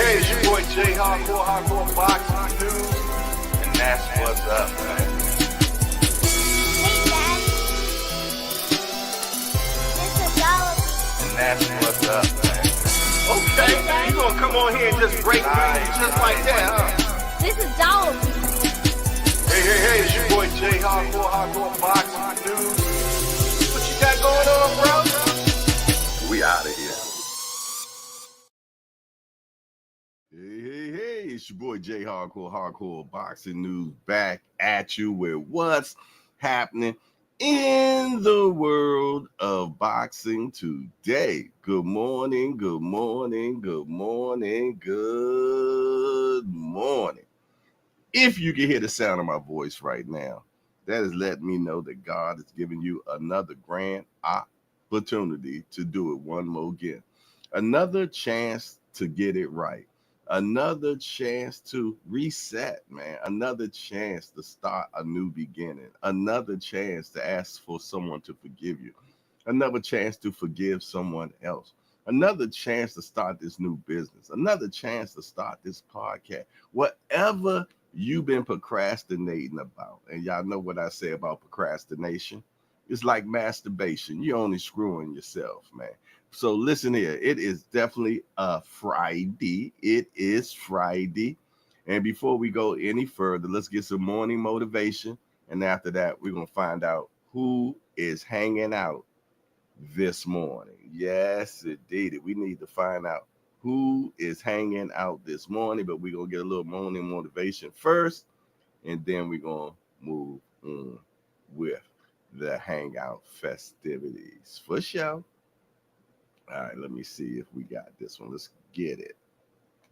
hey, it's your boy J Hardcore Boxing News, and that's what's up, man. And that's what's up, man. Okay, you gonna come on here and just break news just like that, huh? This is Dollar. Hey, it's your boy J Hardcore Boxing News. What you got going on, bro? We out of here. Hey, it's your boy J Hardcore Boxing News back at you with what's happening in the world of boxing today. Good morning. If you can hear the sound of my voice right now, that is letting me know that God is giving you another grand opportunity to do it one more again. Another chance to get it right. Another chance to reset, man. Another chance to start a new beginning. Another chance to ask for someone to forgive you. Another chance to forgive someone else. Another chance to start this new business. Another chance to start this podcast. Whatever you've been procrastinating about, and y'all know what I say about procrastination. It's like masturbation. You're only screwing yourself, man. So listen here, it is definitely a Friday. It is Friday. And before we go any further, let's get some morning motivation. And after that, we're going to find out who is hanging out this morning. Yes, indeed. We need to find out who is hanging out this morning, but we're going to get a little morning motivation first, and then we're going to move on with the hangout festivities. For sure. All right, let me see if we got this one. Let's get it.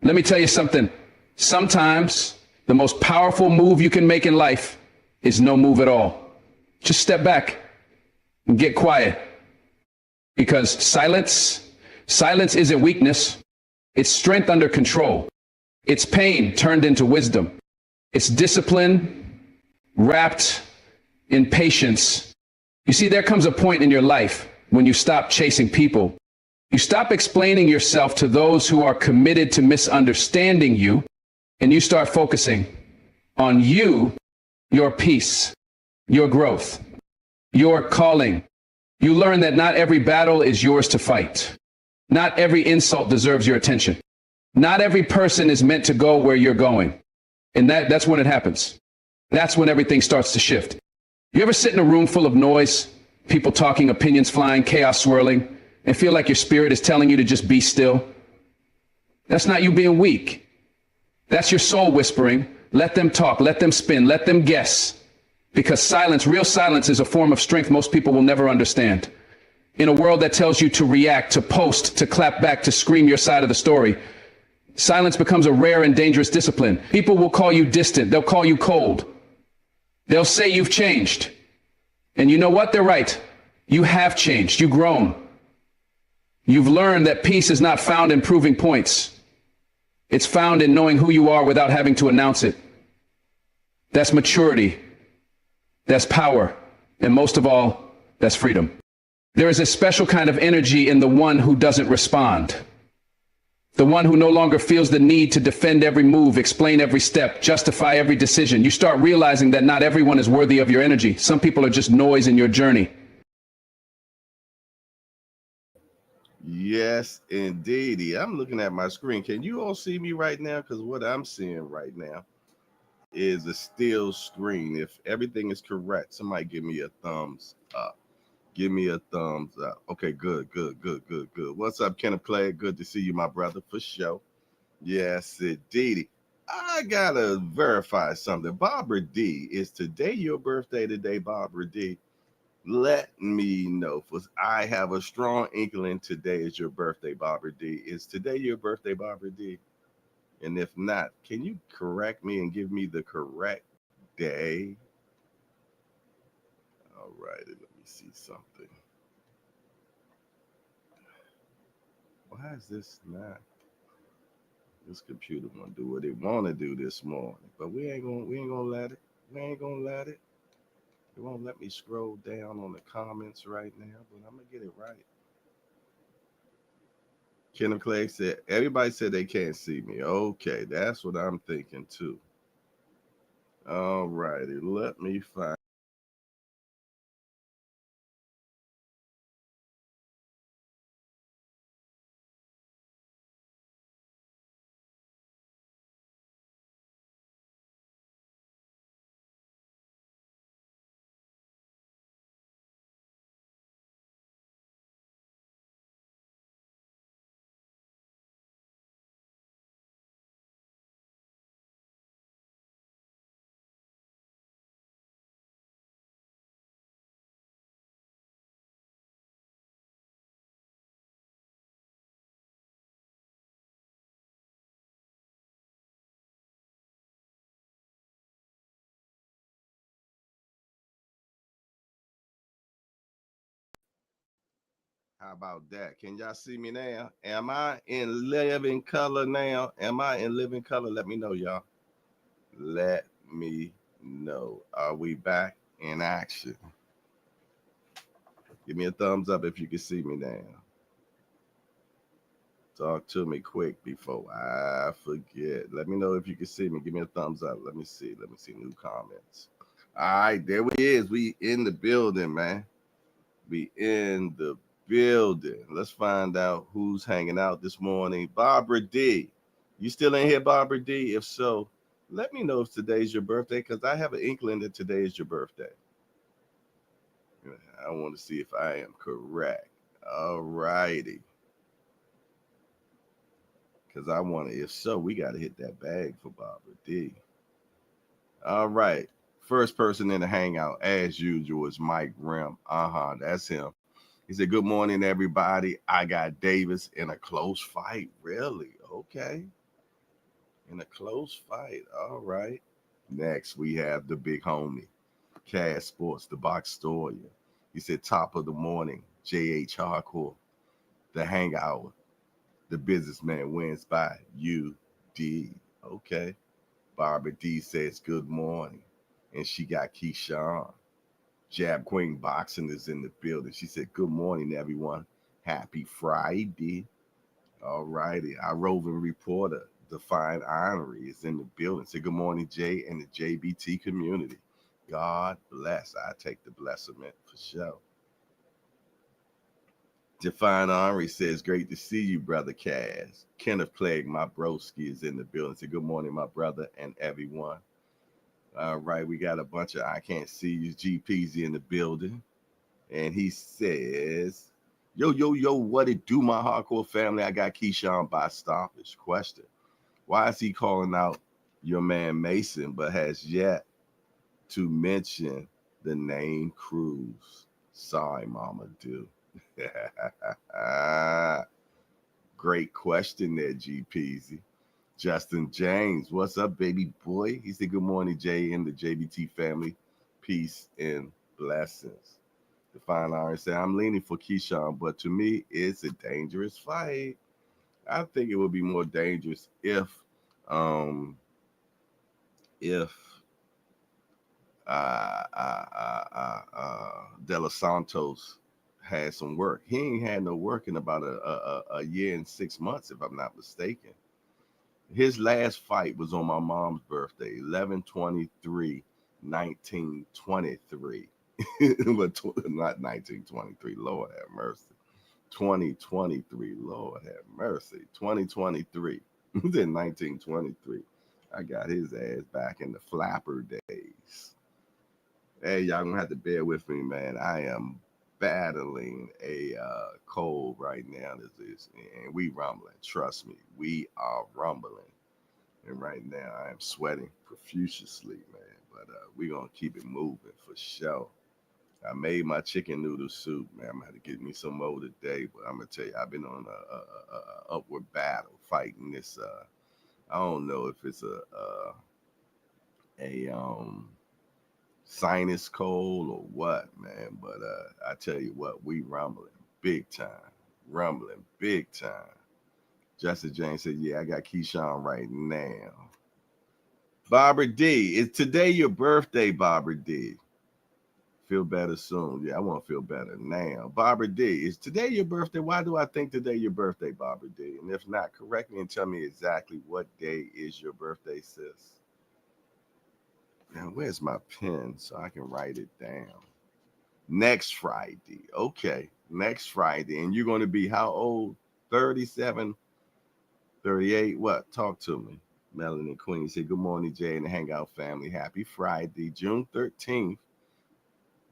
Let me tell you something. Sometimes the most powerful move you can make in life is no move at all. Just step back and get quiet. Because silence isn't weakness. It's strength under control. It's pain turned into wisdom. It's discipline wrapped in patience. You see, there comes a point in your life when you stop chasing people. You stop explaining yourself to those who are committed to misunderstanding you, and you start focusing on you, your peace, your growth, your calling. You learn that not every battle is yours to fight. Not every insult deserves your attention. Not every person is meant to go where you're going. And that's when it happens. That's when everything starts to shift. You ever sit in a room full of noise, people talking, opinions flying, chaos swirling, and feel like your spirit is telling you to just be still? That's not you being weak. That's your soul whispering. Let them talk, let them spin, let them guess. Because silence, real silence, is a form of strength most people will never understand. In a world that tells you to react, to post, to clap back, to scream your side of the story, silence becomes a rare and dangerous discipline. People will call you distant. They'll call you cold. They'll say you've changed. And you know what? They're right. You have changed. You've grown. You've learned that peace is not found in proving points. It's found in knowing who you are without having to announce it. That's maturity. That's power. And most of all, that's freedom. There is a special kind of energy in the one who doesn't respond. The one who no longer feels the need to defend every move, explain every step, justify every decision. You start realizing that not everyone is worthy of your energy. Some people are just noise in your journey. Yes, indeed. I'm looking at my screen. Can you all see me right now? Because what I'm seeing right now is a still screen. If everything is correct, somebody give me a thumbs up. Give me a thumbs up. Okay, good. What's up, Kenneth Clay? Good to see you, my brother, for sure. Yes, indeed. I gotta verify something. Barbara D, is today your birthday today, Barbara D? Let me know, for I have a strong inkling today is your birthday, Barbara D. Is today your birthday, Barbara D? And if not, can you correct me and give me the correct day? All right, let me see something. Why is this not? This computer gonna do what it wanna do this morning, but we ain't gonna let it. We ain't gonna let it. It won't let me scroll down on the comments right now, but I'm gonna get it right. Kenneth Clay said, everybody said they can't see me. Okay, that's what I'm thinking too. All righty, let me find. How about that? Can y'all see me now? Am I in living color now? Am I in living color? Let me know, y'all. Let me know. Are we back in action? Give me a thumbs up if you can see me now. Talk to me quick before I forget. Let me know if you can see me. Give me a thumbs up. Let me see. Let me see new comments. All right, there we is. We in the building, man. We in the building. Let's find out who's hanging out this morning. Barbara D. You still in here, Barbara D? If so, let me know if today's your birthday, because I have an inkling that today is your birthday. I want to see if I am correct. All righty. Because I want to, if so, we got to hit that bag for Barbara D. All right. First person in the hangout, as usual, is Mike Rim. That's him. He said, good morning, everybody. I got Davis in a close fight. Really? Okay. In a close fight. All right. Next, we have the big homie, Cash Sports, the box store. He said, top of the morning, JH Hardcore, the hangout. The businessman wins by UD. Okay. Barbara D says, good morning. And she got Keyshawn. Jab Queen Boxing is in the building. She said, good morning, everyone. Happy Friday. All righty. Our roving reporter, Define Honorary, is in the building. Say good morning, Jay, and the JBT community. God bless. I take the blessing for sure. Define Honorary says, great to see you, brother Kaz. Kenneth Plague, my broski, is in the building. Say good morning, my brother, and everyone. All right, we got a bunch of I can't see you GPs in the building. And he says, yo, what it do, my hardcore family? I got Keyshawn by stoppage. Question. Why is he calling out your man Mason, but has yet to mention the name Cruz? Sorry, Mama do. Great question there, G Peasy. Justin James, what's up, baby boy? He said, good morning, Jay and the JBT family. Peace and blessings. The fine iron said, I'm leaning for Keyshawn, but to me, it's a dangerous fight. I think it would be more dangerous um, if De Los Santos had some work. He ain't had no work in about a year and 6 months, if I'm not mistaken. His last fight was on my mom's birthday, 11/23/1923. But not 1923, Lord have mercy. 2023, Lord have mercy. 2023. Then 1923. I got his ass back in the flapper days. Hey, y'all gonna have to bear with me, man. I am battling a cold right now. And we rumbling. Trust me, we are rumbling. And right now, I am sweating profusely, man. But we gonna keep it moving for sure. I made my chicken noodle soup, man. I'm gonna have to get me some more today. But I'm gonna tell you, I've been on a upward battle fighting this. I don't know if it's a sinus cold or what, man. But I tell you what, we rumbling big time, rumbling big time. Justin James said, "Yeah, I got Keyshawn right now." Barbara D, is today your birthday, Barbara D? Feel better soon. Yeah, I want to feel better now. Barbara D, is today your birthday? Why do I think today your birthday, Barbara D? And if not, correct me and tell me exactly what day is your birthday, sis. Now, where's my pen so I can write it down? Next Friday. Okay, next Friday. And you're going to be how old? 37, 38? What? Talk to me. Melanie Queen said, good morning, Jay and the Hangout family. Happy Friday, June 13th.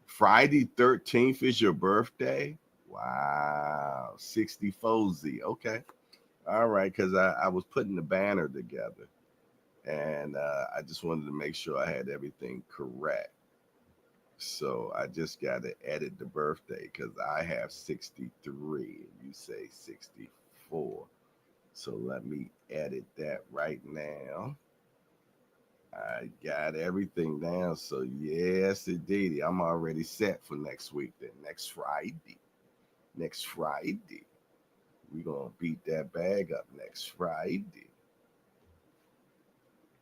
Friday 13th is your birthday? Wow. 64Z. Okay. All right. Because I was putting the banner together and I just wanted to make sure I had everything correct. So I just got to edit the birthday because I have 63 and you say 64. So let me edit that right now. I got everything down. So yes, indeed. I'm already set for next week. Then next Friday. Next Friday. We're gonna beat that bag up next Friday.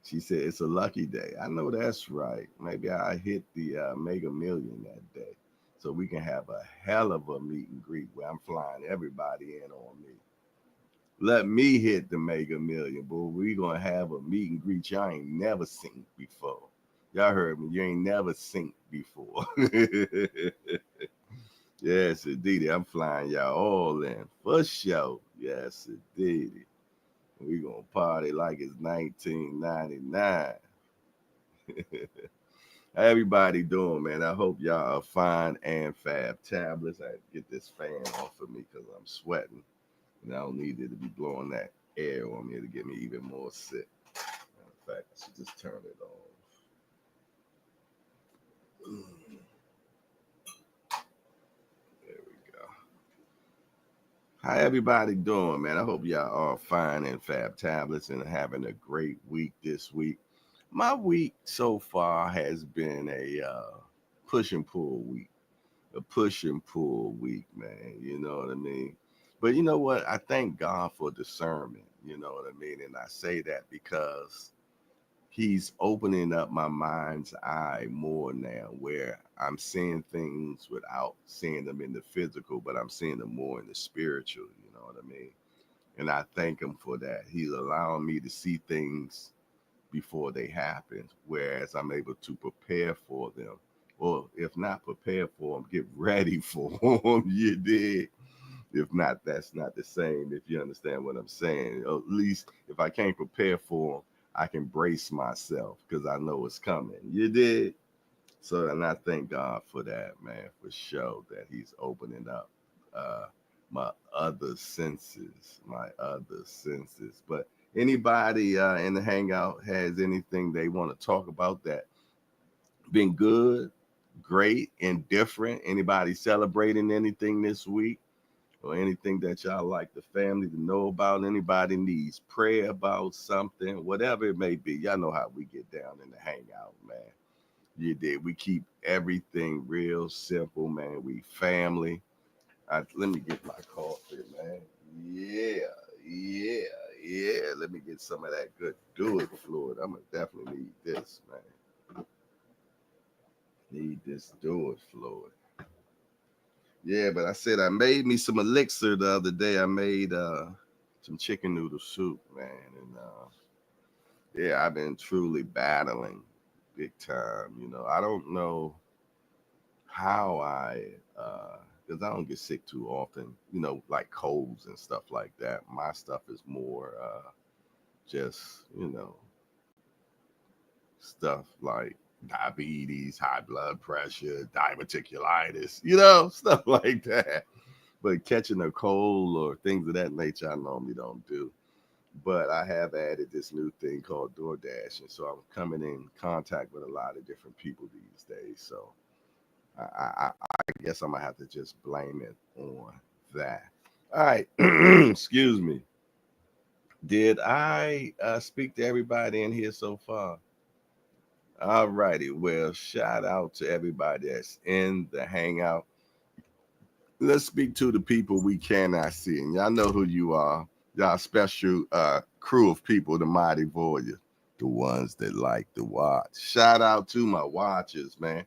She said it's a lucky day. I know that's right. Maybe I hit the mega million that day. So we can have a hell of a meet and greet where I'm flying everybody in on me. Let me hit the mega million, boy. We gonna have a meet and greet y'all ain't never seen before. Y'all heard me. You ain't never seen before. Yes, indeed. I'm flying y'all all in for sure. Yes, indeed. We gonna party like it's 1999. How everybody doing, man? I hope y'all are fine and fab. Tablets. I get this fan off of me because I'm sweating. And I don't need it to be blowing that air on me to get me even more sick. In fact, I should just turn it on. There we go. How everybody doing, man? I hope y'all are fine and fab tablets and having a great week this week. My week so far has been a push and pull week. A push and pull week, man. You know what I mean? But you know what? I thank God for discernment. You know what I mean? And I say that because He's opening up my mind's eye more now, where I'm seeing things without seeing them in the physical, but I'm seeing them more in the spiritual. You know what I mean? And I thank Him for that. He's allowing me to see things before they happen, whereas I'm able to prepare for them. Or if not prepare for them, get ready for them. You did. If not, that's not the same. If you understand what I'm saying, at least if I can't prepare for them, I can brace myself because I know it's coming. You did. So, and I thank God for that, man, for sure that He's opening up uh, my other senses, But anybody in the hangout has anything they want to talk about that been good, great, indifferent? Anybody celebrating anything this week? Or anything that y'all like the family to know about, anybody needs prayer about something, whatever it may be. Y'all know how we get down in the hangout, man. You did. We keep everything real simple, man. We family. Let me get my coffee, man. Yeah, yeah, yeah. Let me get some of that good do it fluid. I'm gonna definitely need this, man. Need this do it fluid. Yeah, but I said I made me some elixir the other day. I made some chicken noodle soup, man, and yeah, I've been truly battling big time. You know, I don't know how because I don't get sick too often. You know, like colds and stuff like that. My stuff is more just stuff like diabetes, high blood pressure, diverticulitis. Stuff like that. But catching a cold or things of that nature, I normally don't do. But I have added this new thing called DoorDash, and so I'm coming in contact with a lot of different people these days. So I guess I'm gonna have to just blame it on that. All right, excuse me. Did I speak to everybody in here so far? All righty. Well, shout out to everybody that's in the hangout. Let's speak to the people we cannot see. And y'all know who you are. Y'all special crew of people, the Mighty Warriors, the ones that like to watch. Shout out to my watchers, man.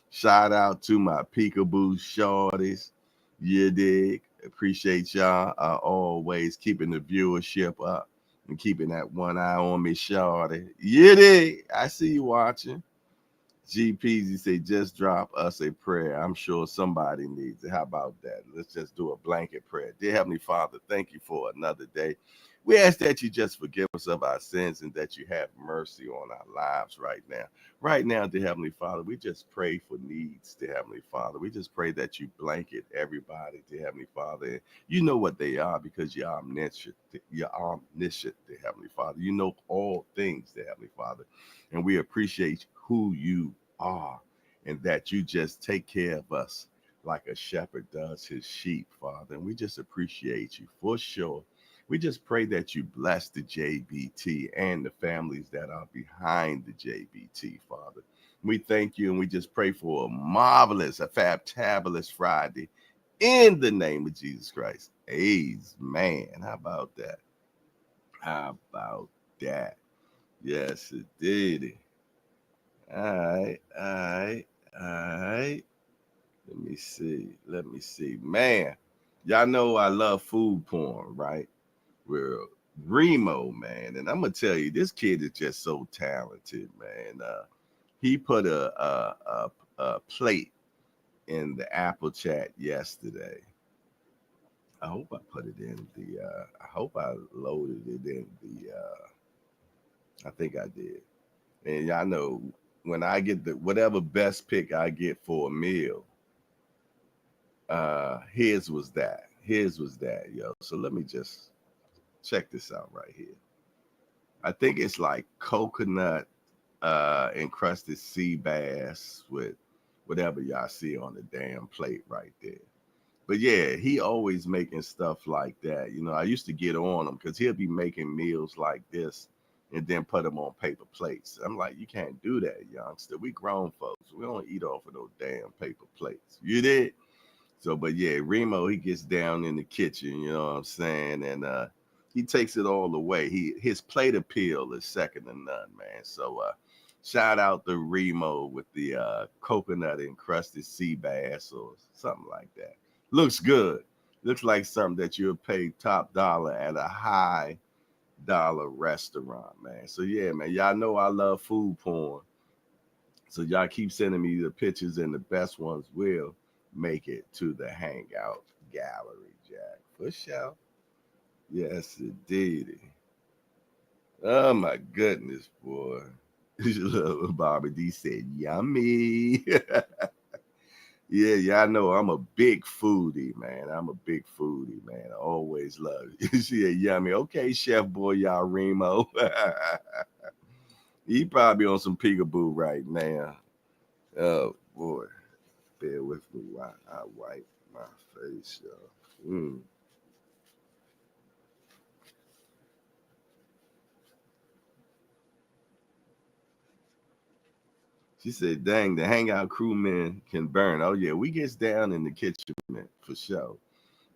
Shout out to my peekaboo shorties. You dig? Appreciate y'all always keeping the viewership up and keeping that one eye on me, shorty. You dig? I see you watching. GPZ say, just drop us a prayer. I'm sure somebody needs it. How about that? Let's just do a blanket prayer. Dear Heavenly Father, thank you for another day. We ask that you just forgive us of our sins and that you have mercy on our lives right now. Right now, dear Heavenly Father, we just pray for needs, dear Heavenly Father. We just pray that you blanket everybody, dear Heavenly Father. And you know what they are because you're omniscient. You're omniscient, dear Heavenly Father. You know all things, dear Heavenly Father. And we appreciate who you are and that you just take care of us like a shepherd does his sheep, Father. And we just appreciate you for sure. We just pray that you bless the JBT and the families that are behind the JBT, Father. We thank you and we just pray for a marvelous, a fabtabulous Friday in the name of Jesus Christ. Amen. How about that? How about that? Yes, it did. All right, all right, all right. Let me see. Let me see. Man, y'all know I love food porn, right? Well, Remo, man, and I'm gonna tell you, this kid is just so talented, man. He put a plate in the Apple chat yesterday. I hope I put it in the. I hope I loaded it in the. I think I did. And y'all know when I get the whatever best pick I get for a meal, his was that, yo. So let me just check this out right here. I think it's like coconut encrusted sea bass with whatever y'all see on the damn plate right there. But yeah, he always making stuff like that. You know, I used to get on him because he'll be making meals like this and then put them on paper plates. I'm like, you can't do that, youngster. We grown folks. We don't eat off of those damn paper plates. You did? So, but yeah, Remo, he gets down in the kitchen, you know what I'm saying? And he takes it all away. His plate appeal is second to none, man. So shout out to Remo with the coconut encrusted sea bass or something like that. Looks good. Looks like something that you'll pay top dollar at a high dollar restaurant, man. So yeah, man, y'all know I love food porn. So y'all keep sending me the pictures, and the best ones will make it to the Hangout Gallery, Jack. For sure. Yes, indeed. Oh my goodness, boy. Bobby D said, yummy. Yeah, y'all know I'm a big foodie, man. I'm a big foodie, man. I always love it. She said, yummy. Okay, Chef Boy, y'all Remo. He probably on some peekaboo right now. Oh boy. Bear with me while I wipe my face, y'all. She said, dang, the hangout crewmen can burn. Oh, yeah, we gets down in the kitchen, man, for sure.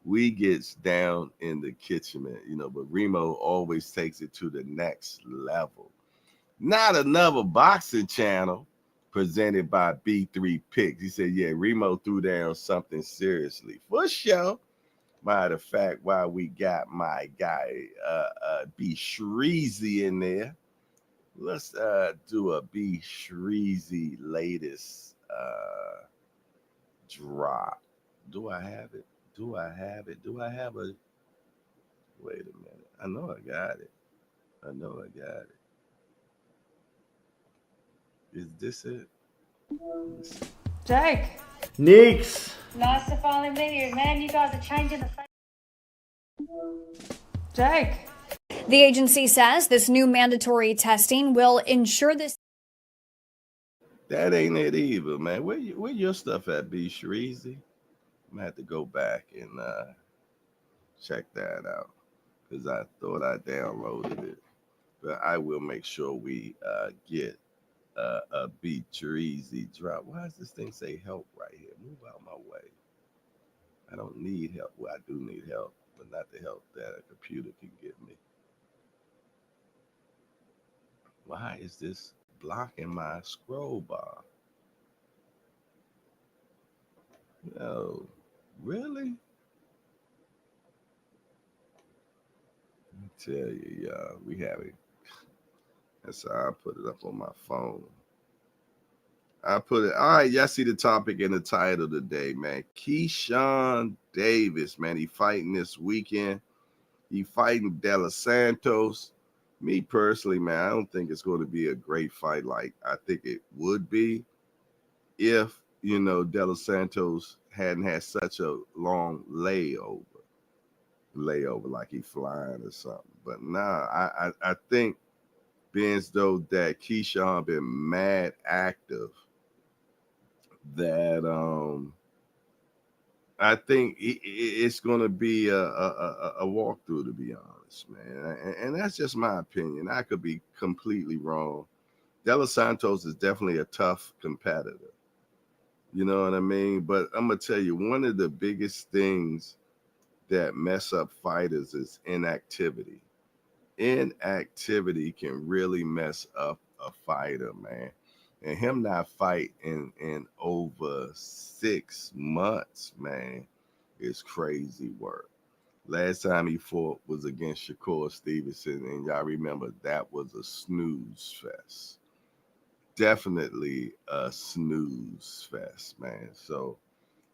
We gets down in the kitchen, man, you know, but Remo always takes it to the next level. Not another boxing channel presented by B3 Picks. He said, yeah, Remo threw down something seriously. For sure. Matter of fact, while we got my guy B Shreezy in there, let's do a B Shreezy latest drop. Do I have it? Do I have it? Do I have a wait a minute? I know I got it. I know I got it. Is this it? Jake. Neeks. Nice to finally meet you, man. You guys are changing the face. Jake. The agency says this new mandatory testing will ensure this. That ain't it either, man. Where your stuff at, B Shreezy? I'm gonna have to go back and check that out because I thought I downloaded it. But I will make sure we get a B Shreezy drop. Why does this thing say help right here? Move out my way. I don't need help. Well, I do need help, but not the help that a computer can give me. Why is this blocking my scroll bar? Yo, really? I tell you, y'all, we have it. That's how I put it up on my phone. I put it. All right, y'all see the topic in the title today, man. Keyshawn Davis, man. He fighting this weekend. He fighting Della Santos. Me personally, man, I don't think it's going to be a great fight like I think it would be if, Della Santos hadn't had such a long layover like he flying or something. But nah, I think being as though that Keyshawn been mad active, that I think it's going to be a walkthrough, to be honest, man. And that's just my opinion. I could be completely wrong. Della Santos is definitely a tough competitor. You know what I mean? But I'm going to tell you, one of the biggest things that mess up fighters is inactivity. Inactivity can really mess up a fighter, man. And him not fight in over 6 months, man, is crazy work. Last time he fought was against Shakur Stevenson, and y'all remember that was a snooze fest. Definitely a snooze fest, man. So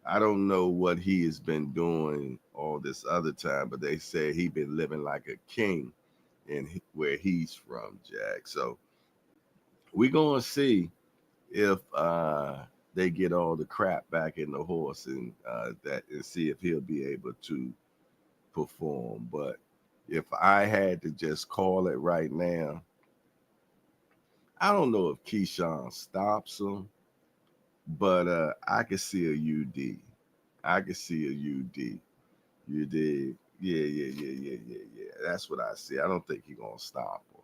I don't know what he has been doing all this other time, but they say he been living like a king in where he's from, Jack. So we're gonna see if they get all the crap back in the horse and see if he'll be able to perform. But if I had to just call it right now, I don't know if Keyshawn stops him, but I could see a UD. I could see a UD. You did. Yeah. That's what I see. I don't think he's gonna stop him.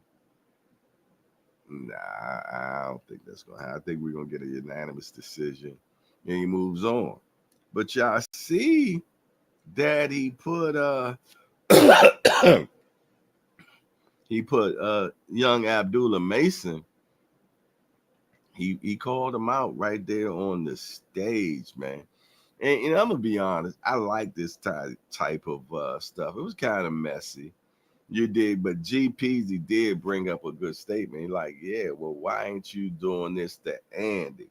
Nah, I don't think that's gonna happen. I think we're gonna get a unanimous decision, and he moves on. But y'all see that he put young Abdullah Mason. He called him out right there on the stage, man. And I'm gonna be honest, I like this type of stuff. It was kind of messy. You did, but G Peasy did bring up a good statement. He like, yeah, well, why ain't you doing this to Andy?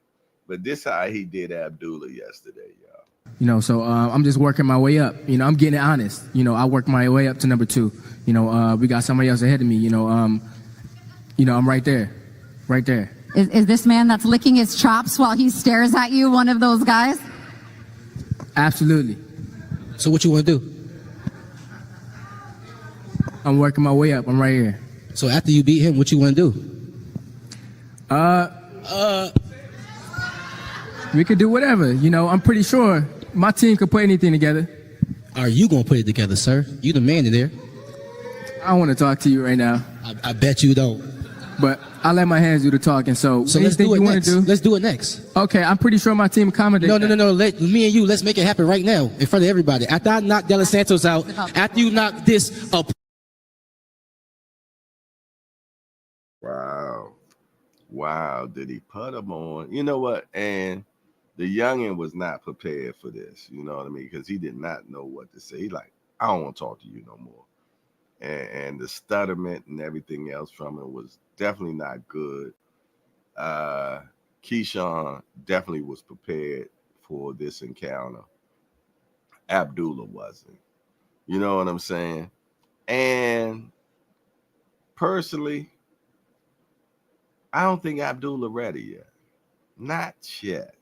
But this how he did Abdullah yesterday, y'all. So I'm just working my way up. I'm getting it honest. I worked my way up to number 2. We got somebody else ahead of me. I'm right there, right there. Is this man that's licking his chops while he stares at you one of those guys? Absolutely. So what you want to do? I'm working my way up. I'm right here. So after you beat him, what you want to do? We could do whatever. I'm pretty sure my team could put anything together. Are you going to put it together, sir? You the man in there. I don't want to talk to you right now. I bet you don't. But I let my hands do the talking. So let's do it next. Let's do it next. Okay, I'm pretty sure my team accommodates. No. Me and you, let's make it happen right now in front of everybody. After I knock Della Santos out, after you knock this up. Wow. Did he put him on? You know what? And the youngin was not prepared for this. You know what I mean? Because he did not know what to say. He like, I don't want to talk to you no more. And the stutterment and everything else from it was definitely not good. Keyshawn definitely was prepared for this encounter. Abdullah wasn't. You know what I'm saying? And personally, I don't think Abdullah ready yet. Not yet.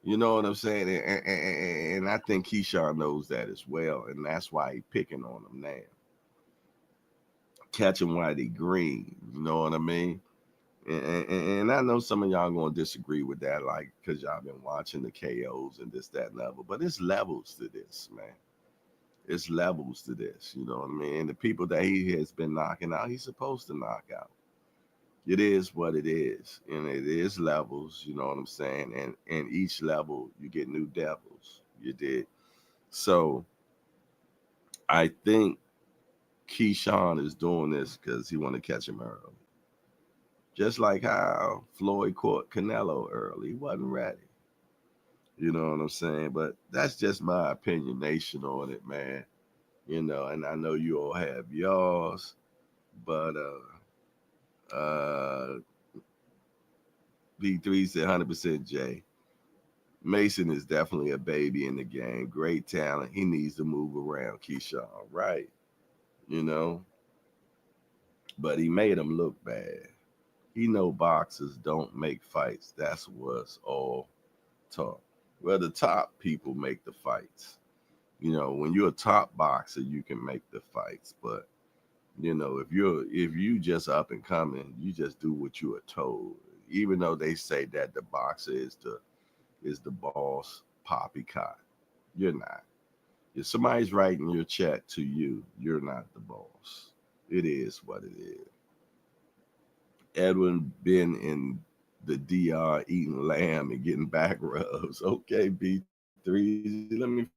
You know what I'm saying? And I think Keyshawn knows that as well. And that's why he's picking on him now. Catch him while they green. You know what I mean? And I know some of y'all going to disagree with that, like, because y'all been watching the KOs and this, that, and other. But it's levels to this, man. It's levels to this. You know what I mean? And the people that he has been knocking out, he's supposed to knock out. It is what it is. And it is levels, you know what I'm saying? And each level, you get new devils. You did. So I think Keyshawn is doing this because he want to catch him early. Just like how Floyd caught Canelo early. He wasn't ready. You know what I'm saying? But that's just my opinionation on it, man. And I know you all have yours, but B3 said 100% Jay. Mason is definitely a baby in the game. Great talent. He needs to move around, Keyshawn. Right. You know, but he made him look bad. He know boxers don't make fights. That's what's all talk. Well, the top people make the fights. When you're a top boxer, you can make the fights. But if you just up and coming, you just do what you are told. Even though they say that the boxer is the boss poppycock, you're not. If somebody's writing your check to you, you're not the boss. It is what it is. Edwin been in the DR eating lamb and getting back rubs. Okay, B3, let me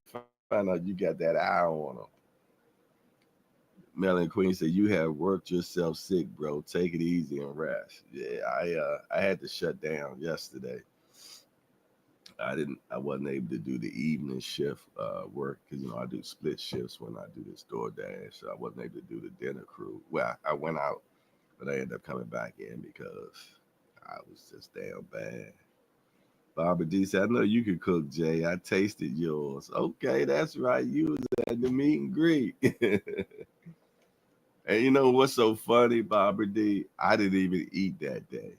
find out you got that eye on him. Melon Queen said, "You have worked yourself sick, bro. Take it easy and rest." Yeah, I had to shut down yesterday. I wasn't able to do the evening shift work because I do split shifts when I do this DoorDash. So I wasn't able to do the dinner crew. Well, I went out, but I ended up coming back in because I was just damn bad. Barbara D said, "I know you can cook, Jay. I tasted yours." Okay, that's right. You was at the meet and greet. And you know what's so funny, Barbara D? I didn't even eat that day.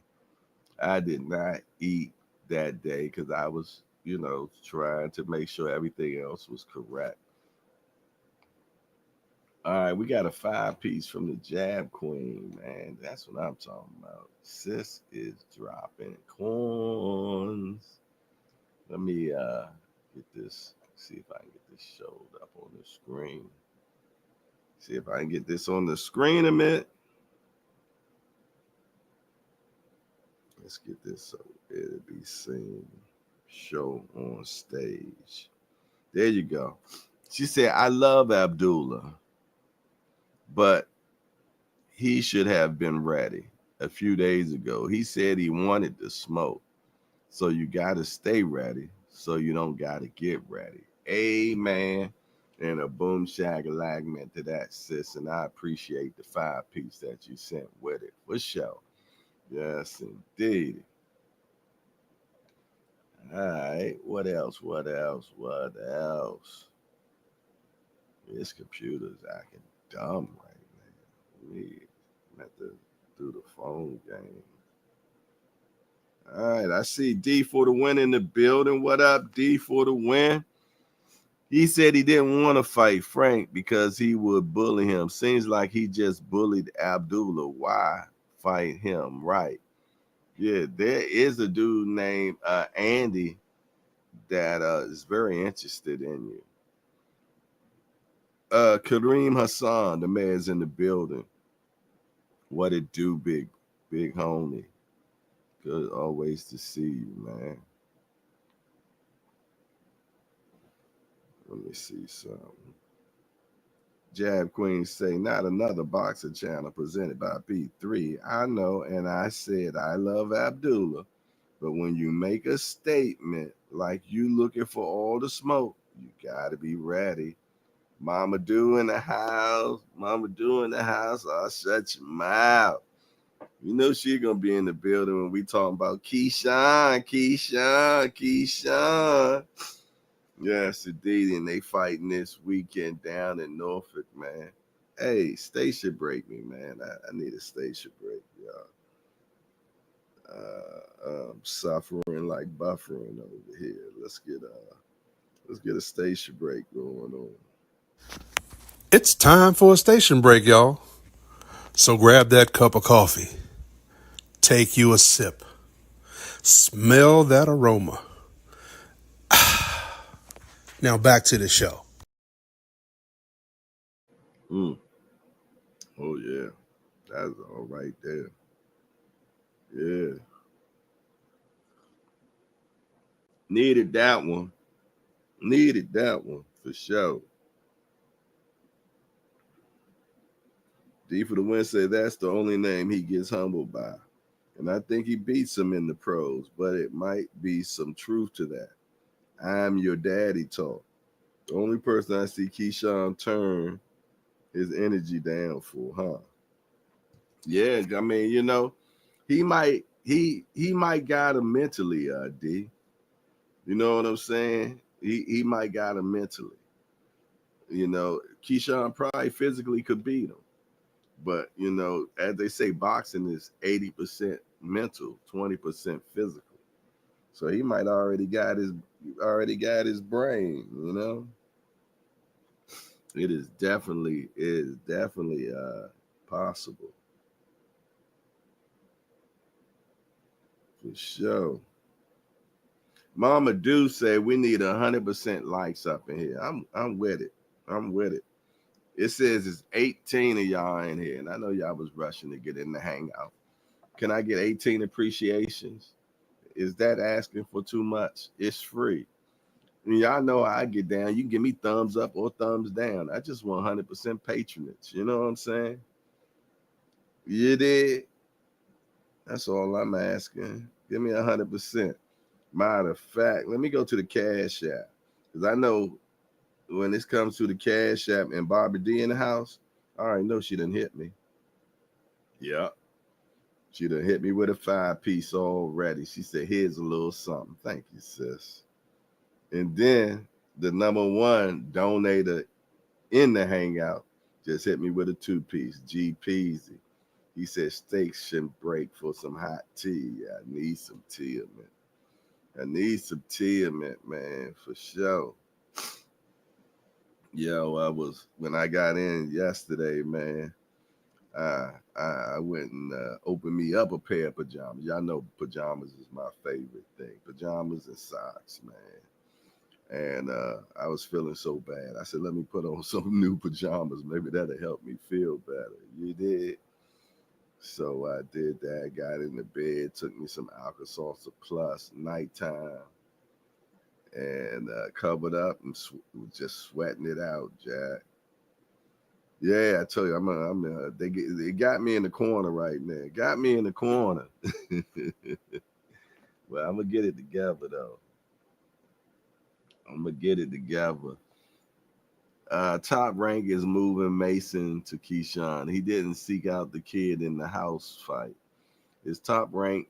I did not eat that day because I was, trying to make sure everything else was correct. All right, we got a 5-piece from the Jab Queen, man. That's what I'm talking about. Sis is dropping corns. Let me get this, see if I can get this showed up on the screen. See if I can get this on the screen a minute. Let's get this so it'll be seen. Show on stage. There you go. She said, "I love Abdullah, but he should have been ready a few days ago. He said he wanted to smoke. So you got to stay ready so you don't got to get ready." Amen. And a boom shagalagman to that, sis. And I appreciate the 5-piece that you sent with it. For sure. Yes, indeed. All right. What else? What else? What else? This computer's acting dumb right now. We have to do the phone game. All right. I see D for the win in the building. What up, D for the win? He said he didn't want to fight Frank because he would bully him. Seems like he just bullied Abdullah. Why fight him? Right. Yeah, there is a dude named Andy that is very interested in you. Kareem Hassan, the man's in the building. What it do, big homie? Good always to see you, man. Let me see something. Jab Queen say, "Not another boxer channel presented by B3. I know, and I said I love Abdullah, but when you make a statement like you looking for all the smoke, you gotta be ready." Mama Do in the house. Mama Do in the house. I'll shut your mouth. You know she gonna be in the building when we talking about Keyshawn. Yes, indeed, and they fighting this weekend down in Norfolk, man. Hey, station break me, man. I need a station break, y'all. Suffering like buffering over here. Let's get a station break going on. It's time for a station break, y'all. So grab that cup of coffee. Take you a sip. Smell that aroma. Now back to the show. Oh yeah, that's all right there. Yeah, needed that one. Needed that one for sure. D for the win said that's the only name he gets humbled by. And I think he beats him in the pros, but it might be some truth to that. I'm your daddy talk. The only person I see Keyshawn turn his energy down for, huh? Yeah, I mean, he might got him mentally, D. You know what I'm saying? He might got him mentally. Keyshawn probably physically could beat him. But as they say, boxing is 80% mental, 20% physical. So he might already got his brain. It is definitely possible. For sure. Mama do say we need 100% likes up in here. I'm with it. I'm with it. It says it's 18 of y'all in here, and I know y'all was rushing to get in the hangout. Can I get 18 appreciations? Is that asking for too much? It's free. And y'all know how I get down. You can give me thumbs up or thumbs down. I just want 100% patronage. You know what I'm saying? You did. That's all I'm asking. Give me 100%. Matter of fact, let me go to the Cash App. Because I know when this comes to the Cash App and Barbie D in the house, I already know she done hit me. Yep. She done hit me with a 5-piece already. She said, here's a little something. Thank you, sis. And then the number one donator in the hangout just hit me with a 2-piece. G Peasy. He said steaks should break for some hot tea. I need some tea, man. I need some tea, man, for sure. Yo, when I got in yesterday, man, I went and opened me up a pair of pajamas. Y'all know pajamas is my favorite thing. Pajamas and socks, man. And I was feeling so bad. I said, let me put on some new pajamas. Maybe that'll help me feel better. You did? So I did that. Got in the bed, took me some Alka-Seltzer Plus, nighttime, and covered up and just sweating it out, Jack. Yeah, I tell you, they got me in the corner right now. Got me in the corner. Well, I'm gonna get it together though. I'm gonna get it together. Top Rank is moving Mason to Keyshawn. He didn't seek out the kid in the house fight. Is Top Rank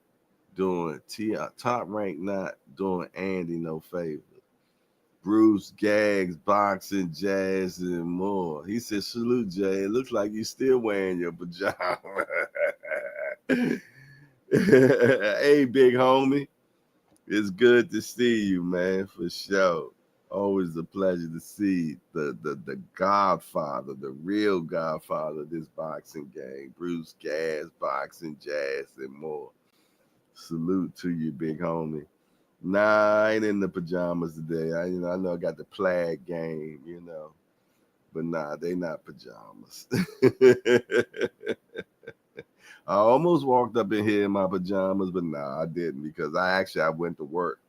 Top Rank not doing Andy no favor? Bruce, Gags, boxing, jazz, and more. He said, salute, Jay. It looks like you still wearing your pajamas. Hey, big homie. It's good to see you, man, for sure. Always a pleasure to see the godfather, the real godfather of this boxing game. Bruce, Gas, boxing, jazz, and more. Salute to you, big homie. Nah, I ain't in the pajamas today. I know I got the plaid game, but nah, they not pajamas. I almost walked up in here in my pajamas, but nah, I didn't because I went to work.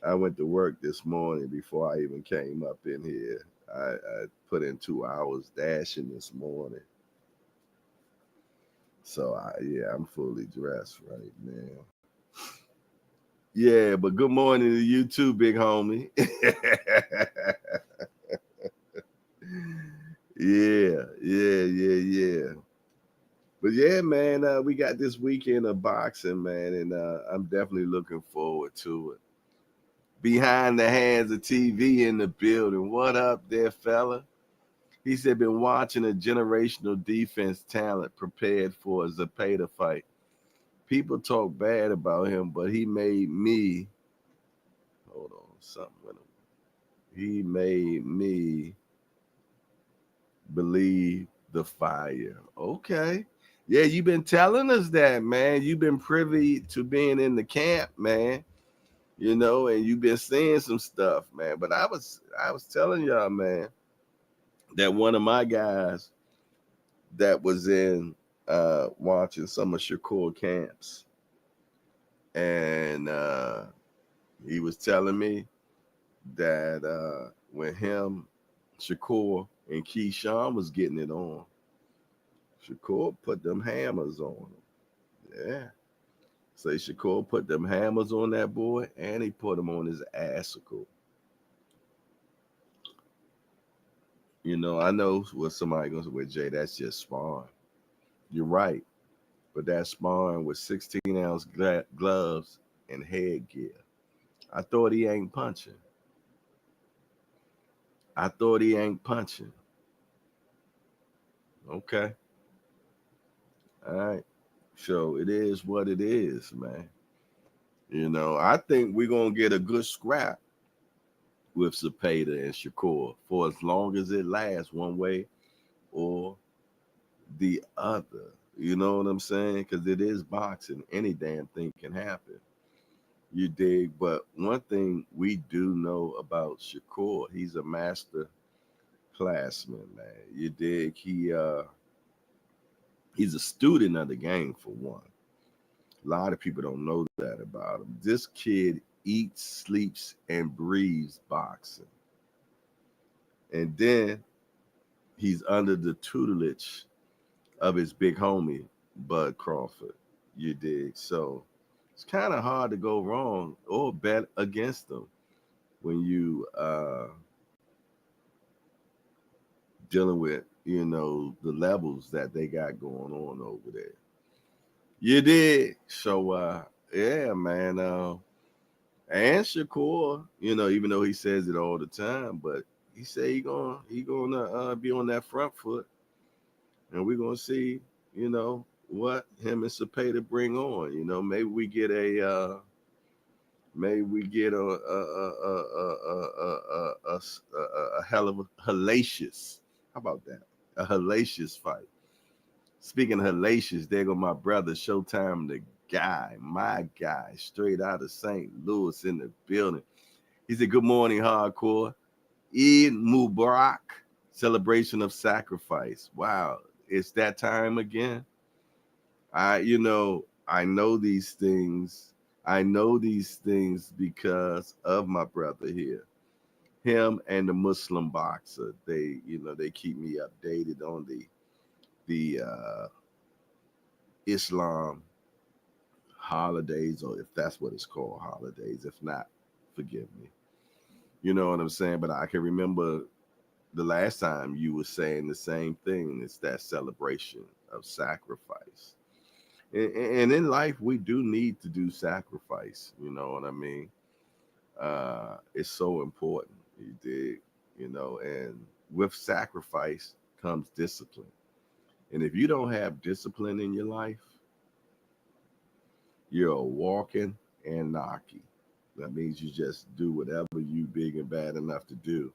I went to work this morning before I even came up in here. I put in 2 hours dashing this morning. So I'm fully dressed right now. Yeah, but good morning to you too, big homie. Yeah. But yeah, man, we got this weekend of boxing, man, and I'm definitely looking forward to it. Behind the hands of TV in the building. What up there, fella? He said, been watching a generational defense talent prepared for a Zepeda fight. People talk bad about him, but he made me. Hold on, something with him. He made me believe the fire. Okay. Yeah, you've been telling us that, man. You've been privy to being in the camp, man. And you've been seeing some stuff, man. But I was telling y'all, man, that one of my guys that was in watching some of Shakur camps, and he was telling me that when him, Shakur, and Keyshawn was getting it on, Shakur put them hammers on him. Yeah. Say Shakur put them hammers on that boy, and he put them on his assicle. You know, I know what somebody goes with, Jay, that's just sparring. You're right. But that sparring with 16-ounce gloves and headgear. I thought he ain't punching. I thought he ain't punching. Okay. All right. So it is what it is, man. You know, I think we're going to get a good scrap with Zepeda and Shakur for as long as it lasts one way or the other. You know what I'm saying? Because it is boxing. Any damn thing can happen. You dig? But one thing we do know about Shakur, he's a master classman, man. You dig? He's a student of the game for one. A lot of people don't know that about him. This kid eats, sleeps, and breathes boxing. And then he's under the tutelage of his big homie, Bud Crawford. You dig? So it's kind of hard to go wrong or bet against them when you dealing with, you know, the levels that they got going on over there. You did. So yeah, man. And Shakur, you know, even though he says it all the time, but he say he gonna be on that front foot, and we're gonna see, you know, what him and Cepeda bring on. You know, maybe we get a hell of a hellacious. How about that? A hellacious fight. Speaking of hellacious, there go my brother Showtime, the guy, my guy, straight out of St. Louis in the building. He said, "Good morning, hardcore. Eid Mubarak, celebration of sacrifice." Wow, it's that time again. I know these things. I know these things because of my brother here. Him and the Muslim boxer. They keep me updated on the Islam holidays, or if that's what it's called, holidays. If not, forgive me. You know what I'm saying? But I can remember the last time you were saying the same thing. It's that celebration of sacrifice. And in life, we do need to do sacrifice. You know what I mean? It's so important. You dig? You know, and with sacrifice comes discipline. And if you don't have discipline in your life, you're a walking anarchy. That means you just do whatever you big and bad enough to do.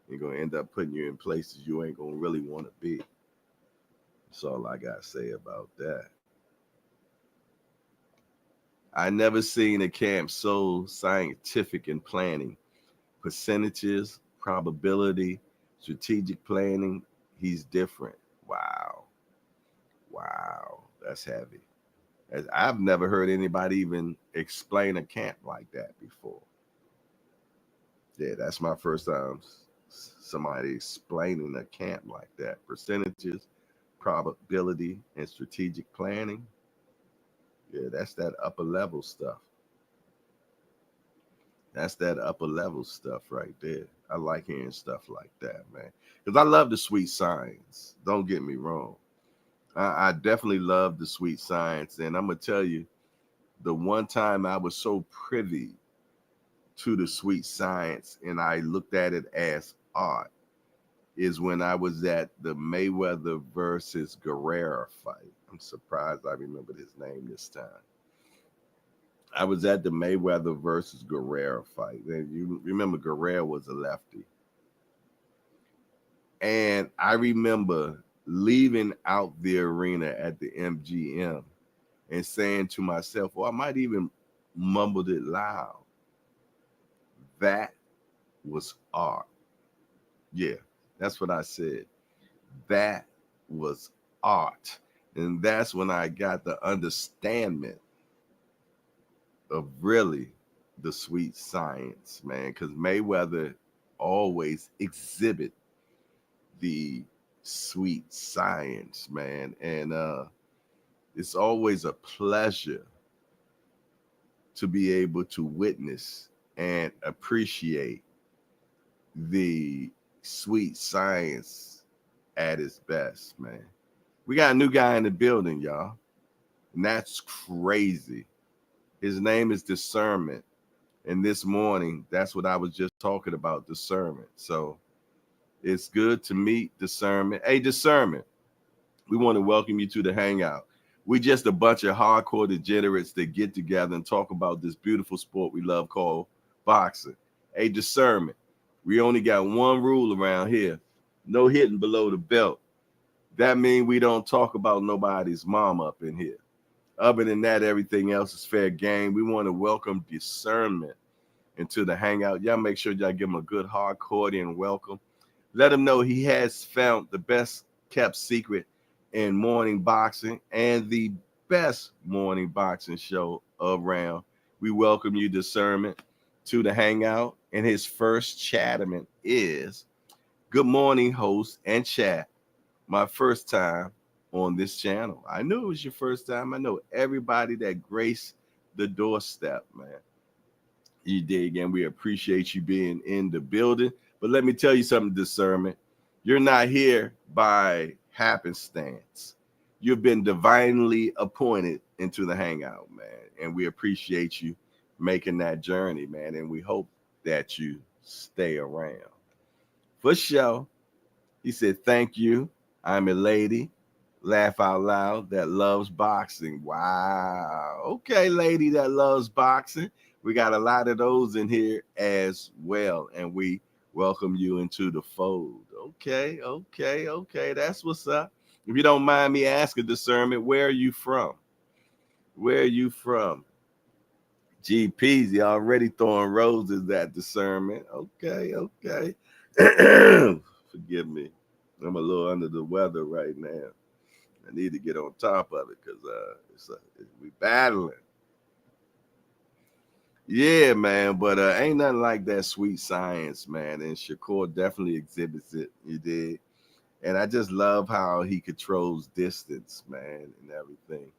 You're gonna end up putting you in places you ain't gonna really want to be. That's all I gotta say about that. I never seen a camp so scientific in planning. Percentages, probability, strategic planning. He's different. Wow. Wow. That's heavy. I've never heard anybody even explain a camp like that before. Yeah, that's my first time somebody explaining a camp like that. Percentages, probability, and strategic planning. Yeah, that's that upper level stuff. That's that upper level stuff right there. I like hearing stuff like that, man. Because I love the sweet science. Don't get me wrong. I definitely love the sweet science. And I'm going to tell you, the one time I was so privy to the sweet science and I looked at it as art is when I was at the Mayweather versus Guerrero fight. I'm surprised I remembered his name this time. I was at the Mayweather versus Guerrero fight. And you remember Guerrero was a lefty. And I remember leaving out the arena at the MGM and saying to myself, well, I might even mumbled it loud. That was art. Yeah, that's what I said. That was art. And that's when I got the understanding of really the sweet science, man. Because Mayweather always exhibit the sweet science, man. And it's always a pleasure to be able to witness and appreciate the sweet science at its best, man. We got a new guy in the building, y'all. And that's crazy. His name is Discernment. And this morning, that's what I was just talking about, discernment. So it's good to meet Discernment. Hey, Discernment, we want to welcome you to the Hangout. We just a bunch of hardcore degenerates that get together and talk about this beautiful sport we love called boxing. Hey, Discernment, we only got one rule around here. No hitting below the belt. That means we don't talk about nobody's mom up in here. Other than that, everything else is fair game. We want to welcome Discernment into the Hangout. Y'all make sure y'all give him a good hardcore welcome. Let him know he has found the best kept secret in morning boxing and the best morning boxing show around. We welcome you, Discernment, to the Hangout. And his first chatterman is good morning, host and chat. My first time on this channel. I knew it was your first time. I know everybody that graced the doorstep, man. You dig, and we appreciate you being in the building. But let me tell you something, Discernment. You're not here by happenstance. You've been divinely appointed into the Hangout, man. And we appreciate you making that journey, man. And we hope that you stay around. For sure. He said, thank you. I'm a lady. Laugh out loud that loves boxing. Wow. Okay, lady that loves boxing. We got a lot of those in here as well. And we welcome you into the fold. Okay. That's what's up. If you don't mind me asking, Discernment, where are you from? Where are you from? G Peasy already throwing roses at Discernment. Okay. Forgive me. I'm a little under the weather right now. I need to get on top of it because we battling. Yeah, man, but ain't nothing like that sweet science, man. And Shakur definitely exhibits it. You did. And I just love how he controls distance, man, and everything.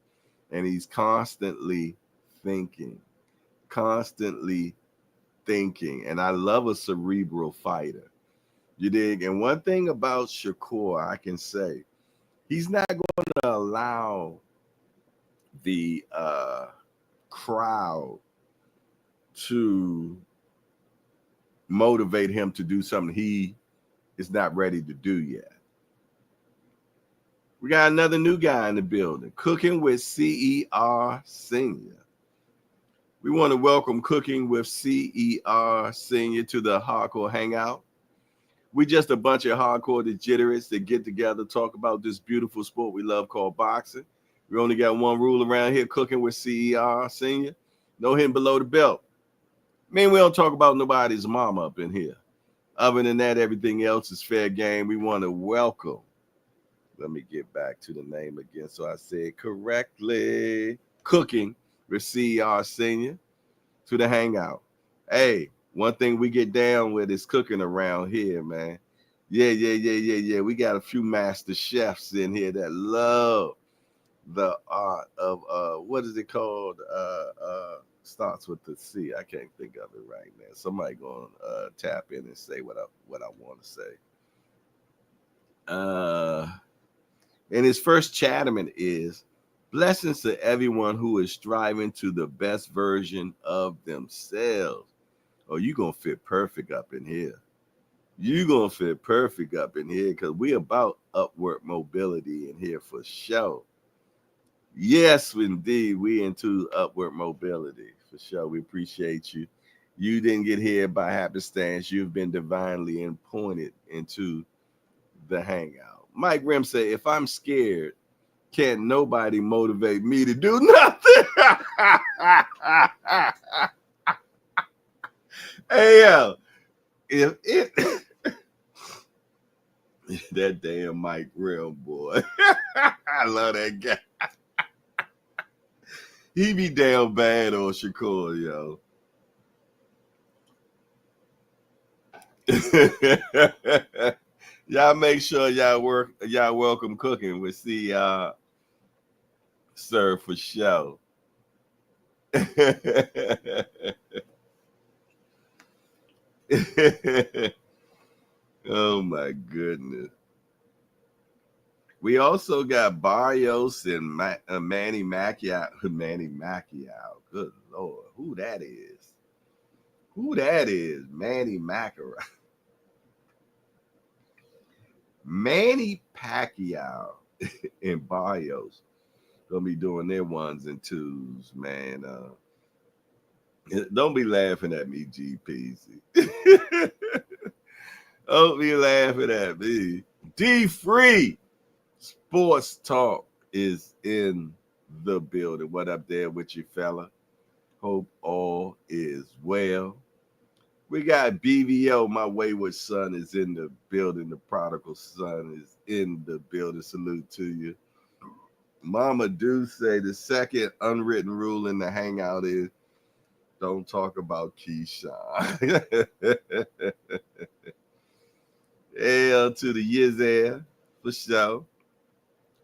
And he's constantly thinking. And I love a cerebral fighter. You dig? And one thing about Shakur, I can say, he's not going to allow the crowd to motivate him to do something he is not ready to do yet. We got another new guy in the building, Cooking with CER Senior. We want to welcome Cooking with CER Senior to the Hardcore Hangout. We just a bunch of hardcore degenerates that get together, talk about this beautiful sport we love called boxing. We only got one rule around here, Cooking with CER Senior. No hitting below the belt. I mean, we don't talk about nobody's mom up in here. Other than that, everything else is fair game. We want to welcome. Let me get back to the name again so I say it correctly. Cooking with CER Senior to the Hangout. Hey, one thing we get down with is cooking around here, man. Yeah. We got a few master chefs in here that love the art of what is it called? Starts with the C. I can't think of it right now. Somebody gonna tap in and say what I want to say. And his first chatterman is blessings to everyone who is striving to the best version of themselves. Oh, you gonna fit perfect up in here. You gonna fit perfect up in here because we about upward mobility in here for sure. Yes, indeed, we into upward mobility for sure. We appreciate you. You didn't get here by happenstance. You've been divinely appointed into the Hangout. Mike Rim said, if I'm scared, can't nobody motivate me to do nothing. Hey, yo, if it that damn Mike Rim boy, I love that guy. He be damn bad on Shakur, yo. Y'all make sure y'all welcome Cooking with CER Sir for show. Oh my goodness. We also got Barrios and Manny Macchiato. Manny Macchiato. Good Lord. Who that is? Who that is? Manny Macchiato. Manny Pacquiao and Barrios gonna be doing their ones and twos, man. Don't be laughing at me, GPZ. Don't be laughing at me. D Free Sports Talk is in the building. What up there with you, fella? Hope all is well. We got BVO, my wayward son, is in the building. The prodigal son is in the building. Salute to you. Mama do say the second unwritten rule in the hangout is don't talk about Keyshawn. L to the Yiz for sure.